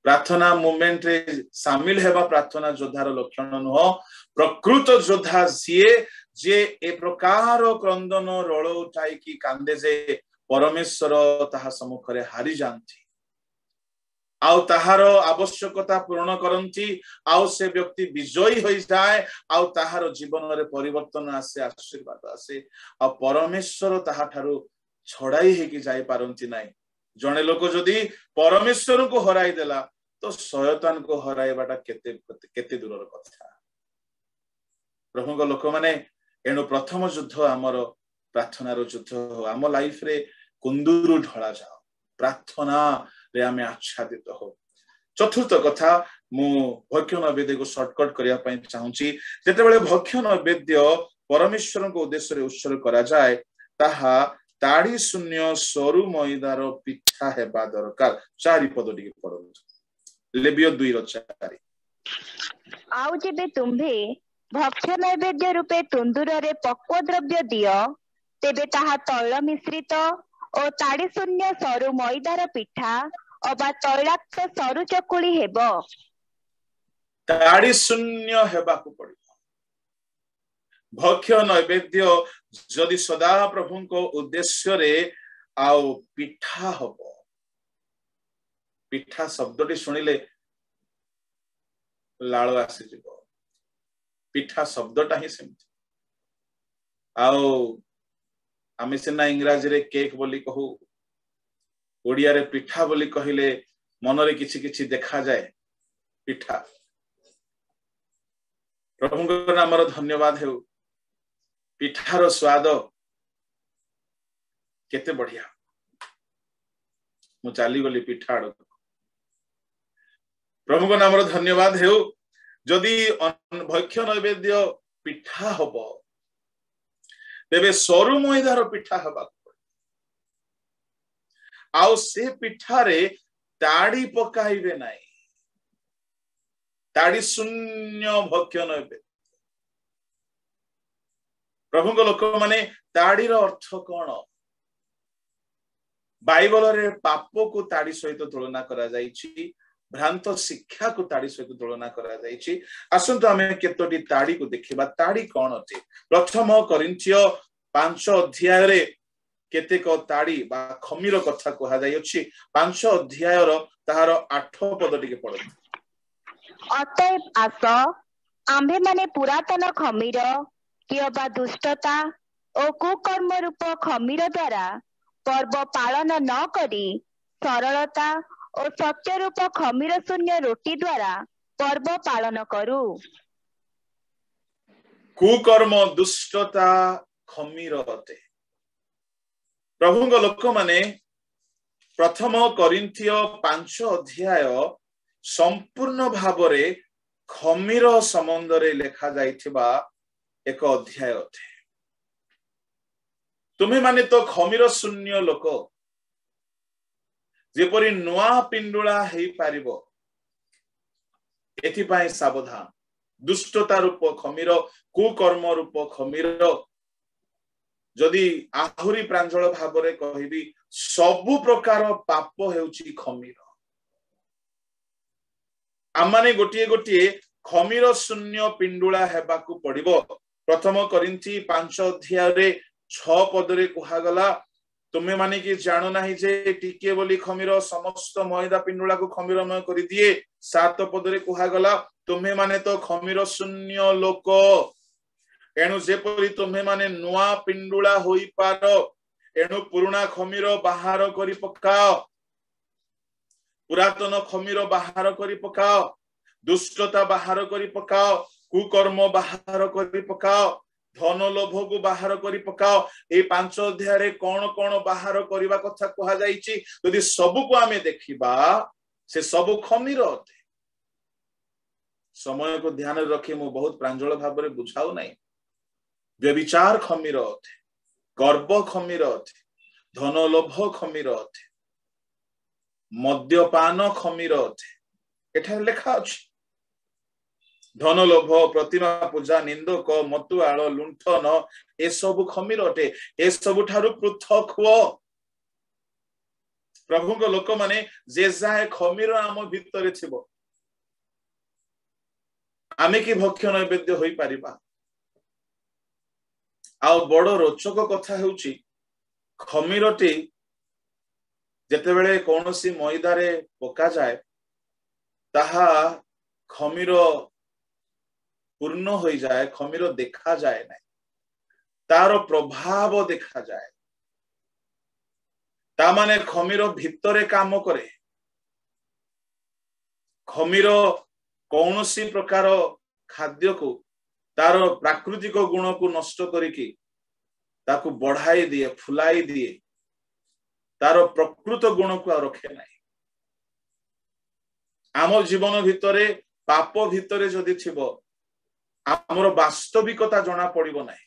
प्रार्थना मूवमेंट रे शामिल हेबा प्रार्थना योद्धार लक्षण नुह। प्रकृत योद्धा सीए जे ए प्रकार क्रंदन रोल उठाई कि कांदे जे परमेश्वर ताहा सम्मुखरे हारी जानती आउ ताहार आवश्यकता पूर्ण करंती, आउ से व्यक्ति विजयी हो जाए, आउ ताहार जीवन रे परिवर्तन आसे, आशीर्वाद आसे, आ परमेश्वर ताहा ठारू छड़ाई हे कि जाई पारंती नाही। जणे लोक जदी परमेश्वर को हराई देला तो शयतान को हराइबाटा केते केते दूरर कथा। प्रभु को लोक माने एनु प्रथम युद्ध आमर प्रार्थनार युद्ध हो। आम लाइफ रे कुंदूरु ढळा जाओ, प्रार्थना रे आमे आच्छादित हो। चतुर्थ कथा मु भक्ष्य नैवेद्य को शॉर्टकट करिया पई चाहूची। जेतेबेले भक्ष्य नैवेद्य परमेश्वर को उद्देश्य रे उत्सर्ग करा जाए ताहा ताड़ी शून्य सरू मैदार पिठा हेबा दरकार। 4 पद टिके पढो। लेविय 2:4। आउ जेबे तुम्भे भक्ष्य नैवेद्य रूपे तुंदुर रे पक्व द्रव्य दियो, तेबे ताहा तैल मिश्रित और ताड़ी शून्य सरू मैदार पिठा अबा तैलाक्त सरू चकुली हेबो। ताड़ी शून्य हेबाकू पड़िबो। भक्ष्य नैवेद्य जदि सदा प्रभु को उद्देश्य रे आउ पिठा हब पिठा शब्दटी शुणिले लाल आसी जीव पिठा शब्दटा ही सेमती आउ आमे सिना इंग्राजी रे केक बोली कहू ओडिया रे पिठा बोली कहिले मनरे किछि किछि देखा जाए पिठा प्रभु नाम धन्यवाद हेउ पिठार स्वाद केते बढ़िया मु चाली गली पिठा प्रभु नाम धन्यवाद हेउ जदि भक्ष्य नैवेद्य पिठा हबो तेबे सरू मैदार पिठा हबा आउ से पिठारे ताड़ी पकाइबे नाही ताड़ी शून्य भक्ष्य नैवेद्य प्रभु को लोक माने ताड़ीर अर्थ कौन बाइबल रे पाप को ताड़ी सहित तुलना करा जाइछि भ्रांत शिक्षा को ताड़ी सहित तुलना करा जाइछि आसंतु आमे केतोटी ताड़ी को देखिबा ताड़ी कौन अछि प्रथम कोरिन्थिय 5 अध्याय रे केतेक ताड़ी बा खमीर कथा कहा जाय अछि 5 अध्याय रो ताहार 8 पद टिके पढो अतएव आस आम्भे माने पुरातन खमीर किबा दुष्टता और कुकर्म रूप खमीर द्वारा पर्व पालन न करी सरलता और सत्य रूप खमीर शून्य रोटी द्वारा पर्व पालन करू कुकर्म दुष्टता खमीर अते प्रभु को लोक माने प्रथम कोरिन्थिय 5 अध्याय संपूर्ण भावरे खमीर संबंध रे लेखा जाइथिबा एक अध्याय अथे तुम्हें माने तो खमीर शून्य लोक जेपरि नुआ पिंडुला हेई पारिबो एथि पाई सावधान दुष्टता रूप खमीर कुकर्म रूप खमीर जदि आहुरी प्रांजल भावरे कहिबी सबु प्रकार पाप हेउची खमीर आमाने गोटिए गोटिए खमीर शून्य पिंडुला हेबाकू पड़िबो प्रथम कोरिन्थी 5 अध्याय रे 6 पद रे कहा गला तुम्हें माने कि जानो नाही जे टिके बोली खमीर समस्त मैदा पिंडुला को खमीरमय करि दिए 7 पद रे कहा गला तुम्हें माने तो खमीर शून्य लोक एणु जेपरि तुम्हें माने नुआ पिंडुला होई पारो एणु पुराना खमीर बाहर करि पकाओ पुरातन खमीर बाहर करि पकाओ दुष्टता बाहर करि पकाओ कुकर्म बाहर करि पकाओ धन लोभ को बाहर करि पकाओ ए 5 अध्याय रे कोन कोन बाहर करिवा कथा कहा जाईची यदि सब को आमे देखिबा से सब खमीर अते समय को ध्यान रखी मु बहुत प्रांजल भाव रे बुझाउ नाही व्यभिचार खमीर अते गर्व खमीर अते धन लोभ खमीर अते मद्यपान खमीर अते एठा लेखा अछि धन लोभ प्रतिमा पूजा निंदक मतुआल लुंठन ए सब खमीर अटे ए सब ठारु पृथक हुओ प्रभु को लोक माने जे जाए खमीर आम भितरे थिबो आमे कि भक्ष्य नैवेद्य होई परिबा आ बड़ रोचक कथा हेउची खमीरटी जेते बेले कोनोसी मैदा रे पका जाए ताहा खमीर पूर्ण हो जाए खमीर देखा जाए ना तार प्रभाव देखा जाए ता माने खमीर भितरे काम करे खमीर कौनसी प्रकार खाद्य को तार प्राकृतिक गुण को नष्ट करिकी ताकू बढ़ाई दिए फुलाई दिए तार प्रकृत गुण को रखे ना आम जीवन भितरे पाप भितरे जदि थिबो आमर वास्तविकता जना पड़िबो नाही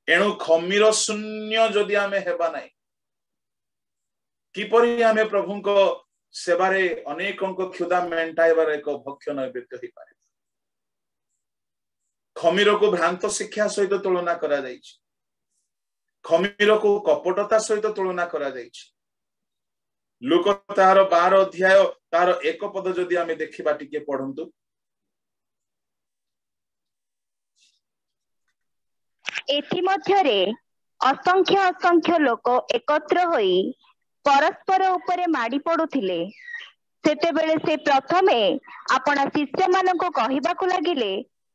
एणु खमीर शून्य जदि आमे हेबा नाही किपरि आमे प्रभुको सेवारे अनेकंको क्षुधा मेंटाइबार एक भक्ष्य नैवेद्य होई पारे खमीर को भ्रांत शिक्षा सहित तुलना करा जाइछि खमीर को कपटता सहित तुलना करा जाइछि लूक तार 12 अध्याय तार 1 पद जदि आमे देखिबा टिके पढंतु एथि मध्यरे असंख्य असंख्य लोक एकत्र होई परस्पर उपरे माड़ी पड़ुथिले। सेतेबेले से प्रथमे आपणा शिष्य माननको कहिबाकु लागिले,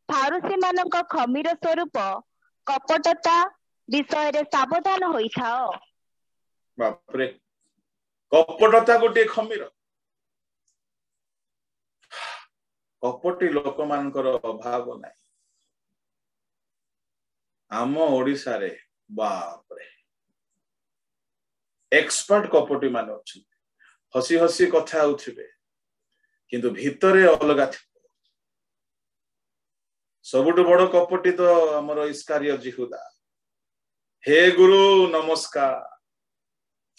फारुसी मानक खमीर स्वरूप कपटता विषय रे सावधान होइथाओ। बापरे, कपटता गोटे खमीर। कपटी लोक मानकर अभाव नाही आम ओडिसा रे। बापरे, एक्सपर्ट कपटी मान अच्छे, हसी हसी कथा होथिबे किंतु भितरे अलगा थी। सबुठु बड़ कपटी तो हमर इस्कारियत यहूदा। हे गुरु नमस्कार,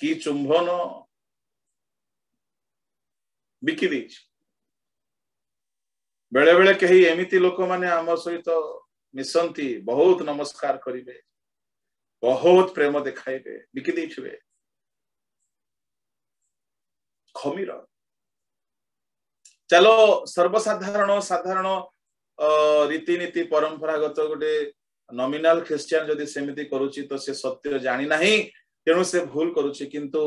की चुंबन बिकी देछि। बेले बेले कही एमिति लोक माने आम सहित मिसंती, बहुत नमस्कार करिवे, बहुत प्रेम देखाइबे, बिकी देथिबे। खमीर चलो सर्वसाधारण साधारण रीतिनीति परंपरागत गोटे नॉमिनल क्रिश्चियन जदि सेमिति करूची तो से सत्य जानी नहीं, तेणु से भूल करूची। किंतु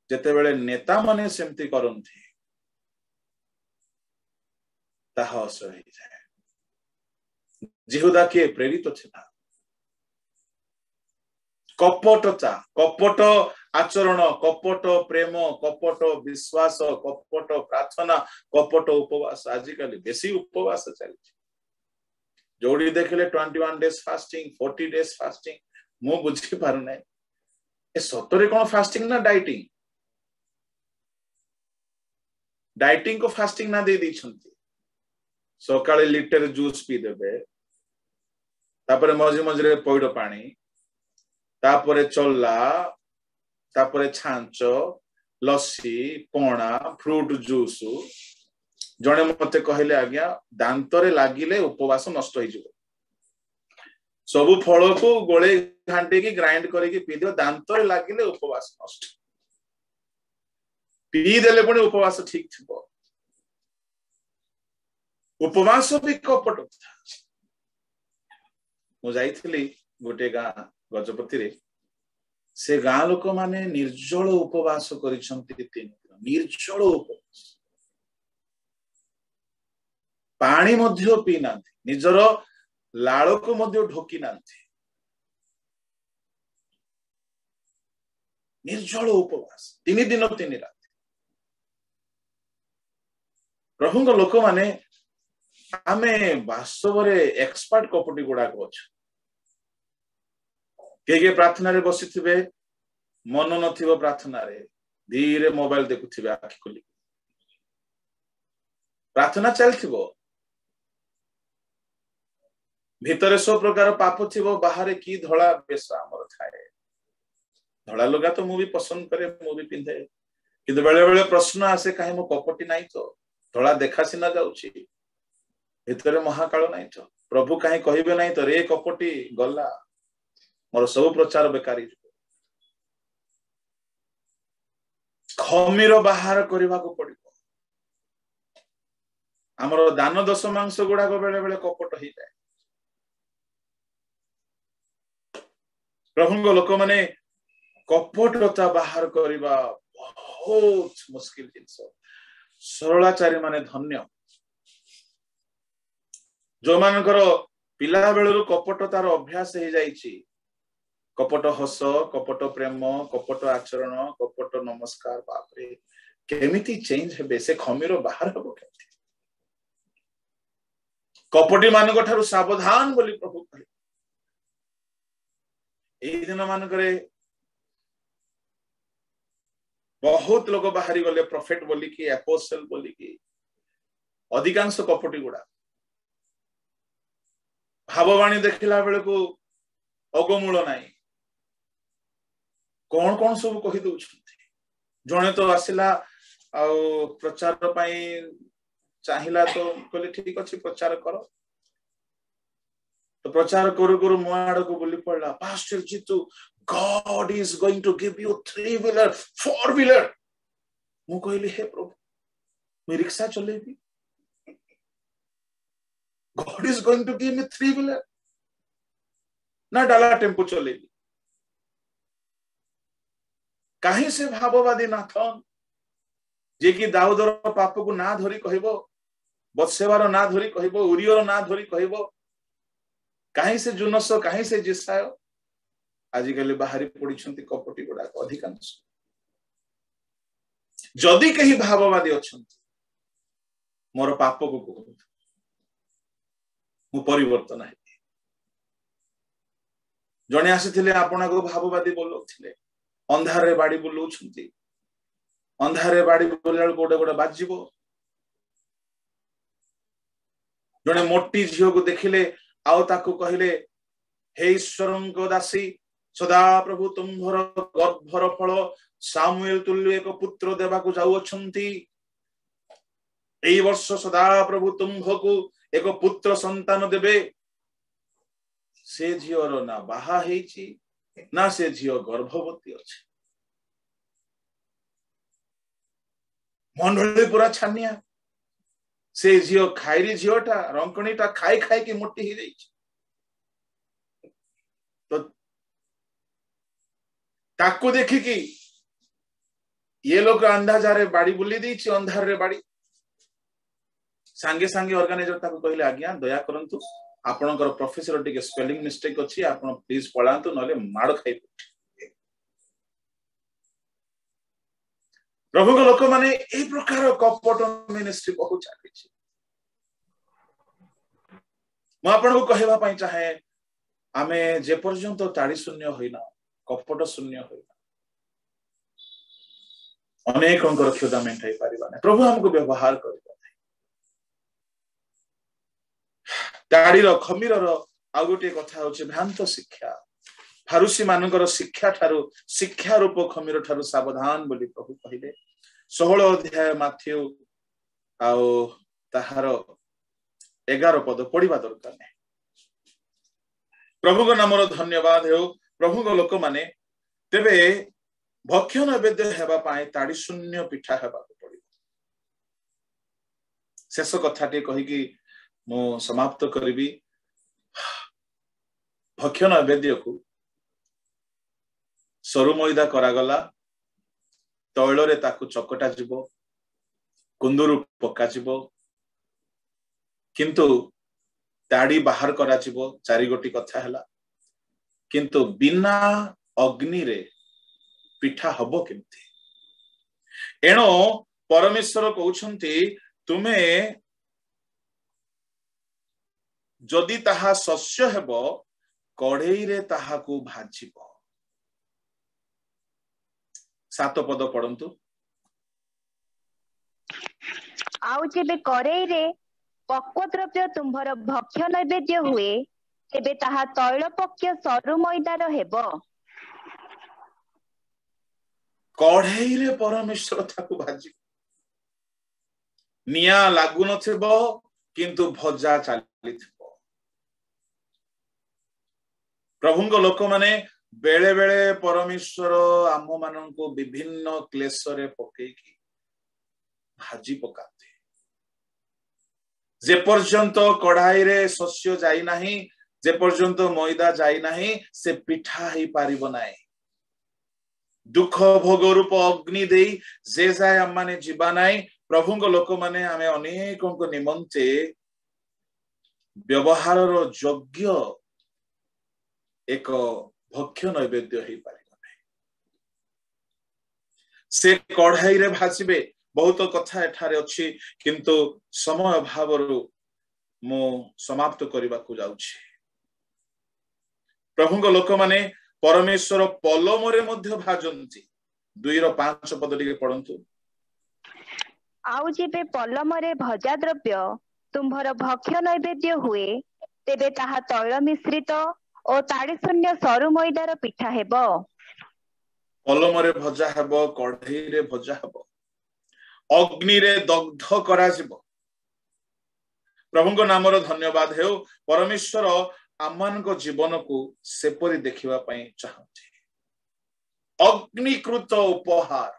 जेतेबेले नेता माने सेमिति करंती ताहा असह्य जाए। यहूदा के प्रेरित थिला। कपटता, कपट आचरण, कपट प्रेम, कपट विश्वास, कपट प्रार्थना, कपट उपवास। आजिकल बेसी उपवास चली जोड़ी देखले 21 डेज फास्टिंग, 40 डेज फास्टिंग। मु बुझी पारु नै ए सतरे कोन फास्टिंग ना डाइटिंग। डाइटिंग को फास्टिंग ना दे दी छंती। सकाळे लिटर जूस पी देबे, तापरे मझे मझे पइड पानी, तापरे चल्ला, तापरे छांच, लस्सी, पणा, फ्रूट जूस। जने मते कहले आज्ञा दांतरे लागिले उपवास नष्ट हो जिवो। सबु फल को गोळे घांटे की ग्राइंड करके पी दियो, दांतरे लागिले उपवास नष्ट। पी देले पुणी उपवास ठीक थिबो। उपवास भी कपट था। मु जाइथिली गोटे गां गजपति रे, से गां लोक माने निर्जल उपवास करिसंती 3 दिन। निर्जल उपवास, पानी मध्य पी नांती, निजर लाळ को मध्य ढोकी नांती। निर्जल उपवास 3 दिन 3 रात। प्रभु लोक माने आमे वास्तव रे एक्सपर्ट कपटी गुडा को छ। के प्रार्थना रे बसिथिबे, मन नथिबो प्रार्थना रे, धीरे मोबाइल देखुथिबे आखि खोली। प्रार्थना चलथिबो, भितरे सब प्रकार पाप थिबो, बाहर की धळा बेस हमर थाए। धळा लगा तो मु भी पसंद करे, मु भी पिंधे, किंतु बेले बेले प्रश्न आसे काहे मो कपटी नाही तो। धळा देखा सिना जाउची, भितरे महाकाल नाही तो। प्रभु काहे कहिबे नाही तो, रे कपटी गला मोर सब प्रचार बेकारी। खमीर बाहर करबा को पड़िबो। हमर दान दशमांश गुडा को बेले बेले कपट ही जाए। प्रभु लोक माने कपटता बाहर करबा बहुत मुश्किल जिंस। सरलाचारी माने धन्य, जो मानकर पिला बेलरू कपटतार अभ्यास हो जाइछि। कपट हस, कपट प्रेम, कपट आचरण, कपट नमस्कार। बापरे केमिति चेंज हेबे, से खमीर बाहर हबो केमिति। कपटी मानक ठारू सावधान बोली प्रभु कहले। एई दिन मानकरे बहुत लोग बाहरी गले, प्रॉफिट बोली कि, एपोस्टल बोली कि। अधिकांश कपटी गुडा भाववाणी देखिला बेले को अगमूल नाही। कौन कौन सब कहि दउछथि। जने तो आसिला आ प्रचार पई चाहिला तो कहले ठीक अछि प्रचार करो। तो प्रचार करू करू मुआड़ को बोली पड़ला, pastor Jitu God is going to give you 3-wheeler, 4-wheeler। मु कहली हे प्रभु मैं rickshaw चलेबी। God is going to give me 3-wheeler। ना डाला टेम्पो चलेबी कहीं से भाववादी नाथन जे कि दाऊदर पाप को ना धरी कहबो बत्सेबार ना धरी कहबो उरियर ना धरी कहबो कहीं से जुनस कहीं से जिसाय आजिकल बाहरी पड़ी कपटी गुड़ाक अधिकांश जदि कहीं भाववादी अच्छा मोर पाप को कहूँ मु परिवर्तन है जड़े आसी आपण को भाववादी बोलौले अंधार रे बाड़ी बुलाऊं अंधार रे बाड़ी बोला गोटे गोटे बाजिबो जड़े मोटी झील को देखिले आउ ताकू कहले हे ईश्वर को दासी सदा प्रभु तुम्भर गर्भर फल सामुएल तुल्य एक पुत्र देवा को जाऊ अछंती एई वर्ष सदा प्रभु तुम्भ को एक पुत्र संतान देबे से झीवर ना बाहा हेची ना से झील गर्भवती अच्छे मंडली पूरा छानिया से झील खाईरी झीलटा रंकणीटा खाई खाई की मोटी ही जाइए तो ताको देखी कि ये लोग अंधार रे बाड़ी बुली दी अंधार रे बाड़ी सांगे सांगे ऑर्गेनाइजर ताको कहले आज्ञा दया करंतु आपनकर प्रोफेसर टिके स्पेलिंग मिस्टेक अछि आपण प्लीज पळांतु नले माड़ खाइ प्रभु को लोक माने ए प्रकार कपट मिनिस्ट्री बहुत चाली छी म आपन को कहबा पई चाहे आमे जे पर्यंत ताड़ी शून्य होइना कपट शून्य होइना अनेक अंकर क्षुदा मेंटाई परिबा नै प्रभु हमको व्यवहार करबा ताड़ी रो खमीर रो आ गोटे कथा होचे भ्रांत शिक्षा फारूसी मानकर शिक्षा ठारू शिक्षा रूप खमीर ठारू सावधान बोली प्रभु कहिले 16 अध्याय माथ्यू आउ ताहार 11 पद पढ़िबा दरकार नै प्रभु को नामर धन्यवाद हो प्रभु को लोक माने तेबे भक्ष्य नैवेद्य हेबा पाए ताड़ी शून्य पिठा हेबा पड़िबो शेष कथाटी कहि कि मो समाप्त करिबी भक्ष्य नैवेद्य को सरू मैदा करागला तैल रे ताकू चकटा जिवो कुंदुरु पका जिवो किंतु ताड़ी बाहर करा जिवो चारि गोटी कथा हला किंतु बिना अग्नि रे पिठा हबो केमती एणो परमेश्वर कहउछंती तुमे जदि ताहा शस्य हेबो कढ़ई रे ताहा को भाजिबो 7 पद पढ़ंतु आउ जेबे कढ़ई रे पक्व द्रव्य तुम्भर भक्ष्य नैवेद्य हुए तेबे ताहा तैलपक्य सरू मैदार हेबो कढ़ई रे परमेश्वर ताकू भाजी निया लागु नथिबो किंतु भजा चालिथिबो प्रभु को लोक माने बेले बेले परमेश्वर आम मानन को विभिन्न क्लेश रे पके की भाजी पकाते जे पर्यंत कढ़ाई रे शस्य जाई नाही जे पर्यंत मैदा जाई नाही से पिठा ही पारिबो नाही दुख भोग रूप अग्नि देई जे जाय हम माने जीवा नाही प्रभु को लोक माने आमे अनेकों को निमंते व्यवहार रो योग्य एक भक्ष्य नैवेद्य ही पारिबो नाही से कढ़ाई रे भाजिबे बहुत कथा एठारे अछि किंतु समय अभाव मु समाप्त करबा को जाउछि प्रभु को लोक माने परमेश्वर पलमरे मध्य भाजंती 2:5 पद टिके पढंतु आउ जेबे पलमरे भजा द्रव्य तुम्भर भक्ष्य नैवेद्य हुए तेबे ताहा तैल मिश्रित और ताड़ी शून्य सरू मैदार पिठा हेबो पलमरे भजा हेबो कढ़ई रे भजा हेबो अग्नि रे दग्ध करा जिवो प्रभु को नामर धन्यवाद हेउ परमेश्वर आमान को जीवन को सेपरी देखिबा पई चाहते अग्निकृत उपहार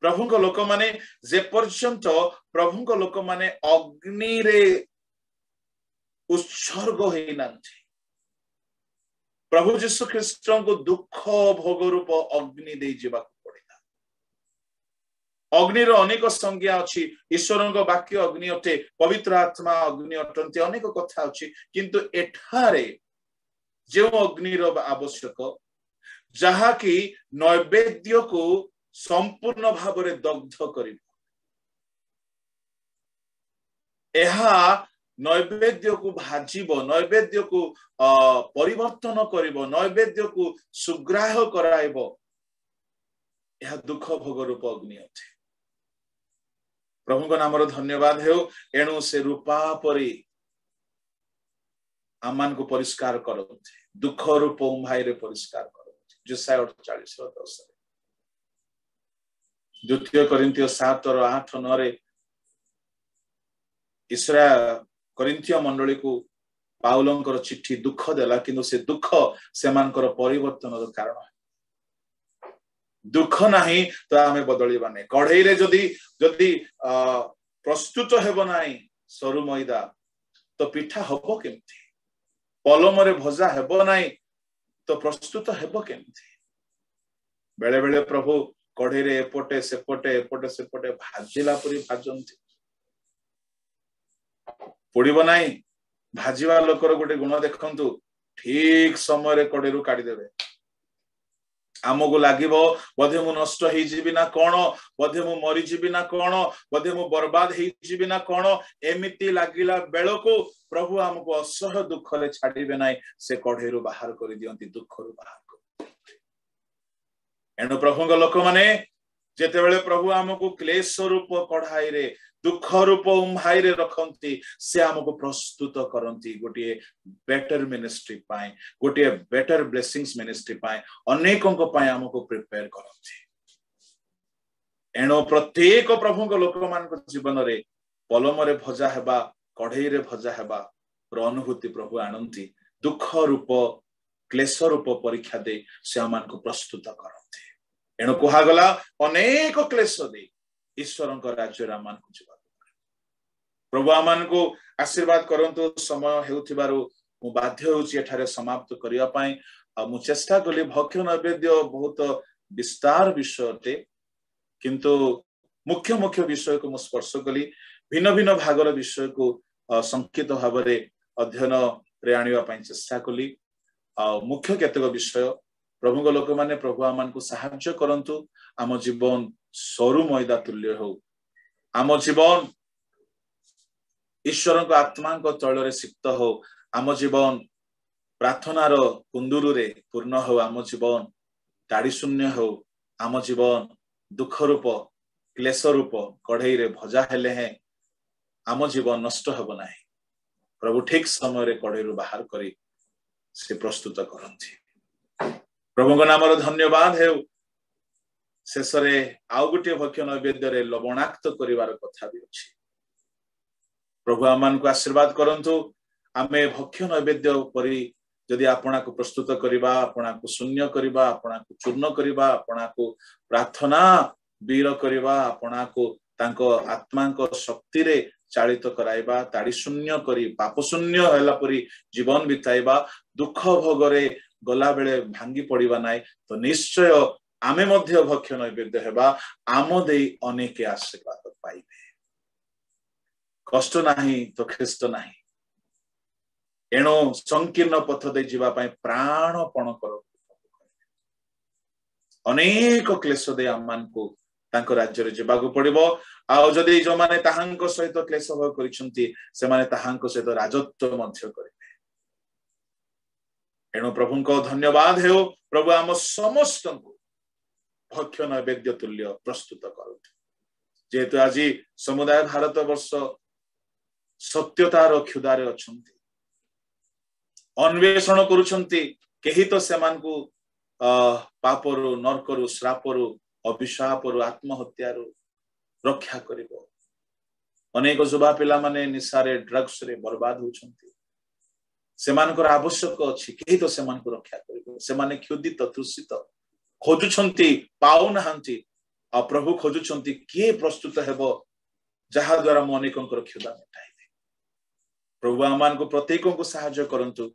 प्रभु को लोक माने जे पर्यंत प्रभु को लोक माने अग्नि रे उत्सर्ग होना प्रभु जीशु ख्रीस्ट को दुख भोग रूप अग्नि दे जीवा पड़ा अग्निर अनेक संज्ञा अच्छी ईश्वर वाक्य अग्नि अटे पवित्र आत्मा अग्नि अटंती अनेक कथा अच्छी किंतु एठारे जो अग्निर आवश्यक जहाँकि नैवेद्य को संपूर्ण भाव में दग्ध कर नैवेद्य को भाजिब नैवेद्य को परिवर्तन करिब नैवेद्य को सुग्राह कराइब यह दुख भोग रूप अग्नि अटे प्रभु को नाम धन्यवाद हो एणु से रूपा परी आमान को परिष्कार करते दुख रूप उम्भाई रे परिष्कार करते जेसाया 48:10 द्वितीय कोरिन्थियो 7:8-9 इसरा कोरिन्थियो मंडली को पाउलंकर चिट्ठी दुख देला किंतु से दुख सेमानकर परिवर्तन कारण दुख नहीं तो आमे बदलिबा नै कढ़ई रे जदी जदी प्रस्तुत हेबो नाही सरू मैदा तो पिठा हबो केमथि पलम रे भजा हेबो नाही तो प्रस्तुत हेबो केमथि बेले बेले प्रभु कढ़ई रे एपटे सेपटे भाजिला परी भाजंती पड़िबो नाही भाजिवा लोकर गोटे गुण देखंतु ठीक समय रे कढ़ई रु काढी देबे आमको लागिबो बधे मु नष्ट हेई जिबि ना कोन बधे मु मरि जिबि ना कोन बधे मु बर्बाद हेई जिबि ना कोन एमिति लागिला बेलको प्रभु हमको असह दुख रे छाडिबे नाही से कढ़ई रु बाहर करि दियंती दुख रु बाहर कर एनो प्रभुଙ୍କ लोक माने जेते बेले प्रभु हमको क्लेश रूप कढ़ाई रे दुख रूप उम्हाई रे रखंती से हमको प्रस्तुत करंती गोटे बेटर मिनिस्ट्री पाए गोटे बेटर ब्लेसिंग्स मिनिस्ट्री पाए अनेकों को पाए हमको प्रिपेयर करंती एणो प्रत्येक प्रभुଙ୍କ लोक मान जीवन रे पलम रे भजा हेबा कढ़ई रे भजा हेबा अनुभूति प्रभु आनंती दुख रूप क्लेश रूप परीक्षा दे से हमको प्रस्तुत करंती एणो कुहा गला अनेक क्लेश दे ईश्वर राज्य रामान को जीवा प्रभु आमान को आशीर्वाद करंतु समय हेउथिबारु मु बाध्य होउची एठारे समाप्त करिया पई मु चेष्टा कली भक्ष्य नैवेद्य बहुत विस्तार विषय ते किंतु मुख्य मुख्य विषय को मु स्पर्श कली भिन्न भिन्न भागर विषय को संक्षिप्त भाव रे अध्ययन रे आनिवा पई चेष्टा कली मुख्य केतक विषय प्रभु लोक माने प्रभु आमान को सहाय्य करंतु आम जीवन सरू मैदा तुल्य हो आम जीवन ईश्वर को आत्मा को तल रे सिक्त हो आम जीवन प्रार्थनार कुंदुरु रे पूर्ण हो आम जीवन दाड़ी शून्य हो आम जीवन दुख रूप क्लेश रूप कढ़ई रे भजा हेले हैं आम जीवन नष्ट हब नाही प्रभु ठीक समय रे कढ़ई रु बाहर करी से प्रस्तुत करंती प्रभु को नाम धन्यवाद हे शेष रे आउ गोटे भक्ष्य नैवेद्य रे लवणाक्त करिवार कथा भी अछि प्रभु आमान को आशीर्वाद करंतु आमे भक्ष्य नैवेद्य परि जदि आपना को प्रस्तुत करिबा आपना को शून्य करिबा आपना को चूर्ण करिबा आपना को प्रार्थना वीर करिबा आपना को तांको आत्मा को शक्ति रे चालित कराइबा ताड़ी शून्य करी पाप शून्य होला परि जीवन बिताइबा दुख भोग रे गला बेले भांगी पड़िबा नाय तो निश्चय आमे मध्य भक्ष्य नैवेद्य हेबा आम देई अनेक आशीर्वाद पाइबे कष्ट नाही तो ख्रीष्ट नाही एणो संकीर्ण पथ दे जीवा पाए प्राणपण कर अनेक क्लेश दे आमान को तांको राज्य रे जीवा को पड़िबो आ जदि जो माने ताहांको सहित क्लेश भोग करिसंती से माने ताहांको सहित राजत्व मध्य करिबे एणो प्रभु को धन्यवाद हेउ प्रभु आम समस्त को भक्ष्य नैवेद्य तुल्य प्रस्तुत करते जेहेतु आज समुदाय भारत वर्ष सत्यतार क्षुदारे अछंती अन्वेषण करुछंती केही तो सेमान को पापरु नरकरु श्रापरु अभिशापरु आत्महत्यारु रक्षा करिबो अनेक युवा पिला माने निसारे ड्रग्स रे बर्बाद होछंती सेमानकर आवश्यक अछि केही तो सेमान को रक्षा करिबो सेमाने क्षुदित तृषित खोजुछंती पाउ नहंती आ प्रभु खोजुछंती के प्रस्तुत हेबो जहा द्वारा म अनेकंकर क्षुदा मिटाइबे प्रभु आमान को प्रत्येक को साहाय्य करंतु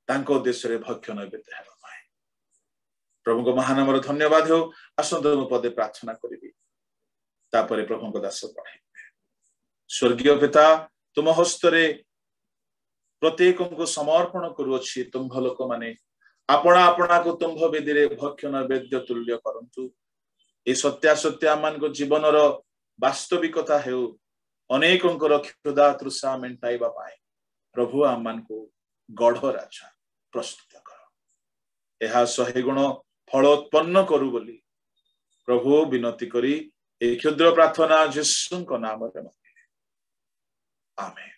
तांको उद्देश्य रे भक्ष्य नैवेद्य हेबा पाए प्रभु को महानामर धन्यवाद हो आसंत मु पदे प्रार्थना करिबी तापरे प्रभु को दास पढ़े स्वर्गीय पिता तुम हस्तरे प्रत्येक को समर्पण करूछि तुम्भ लोक माने अपना अपना को तुम्भ वेदी रे भक्ष्य नैवेद्य तुल्य करंतु ए सत्या आमान को जीवन रो वास्तविकता हेउ अनेकंकर क्षुधा तृषा मेंटाइबा पाए प्रभु आमान को गढ़ राजा प्रस्तुत कर एहा 100 गुण फल उत्पन्न करू बोली प्रभु विनती करी ए क्षुद्र प्रार्थना यीशु को नाम रे मांगे आमेन।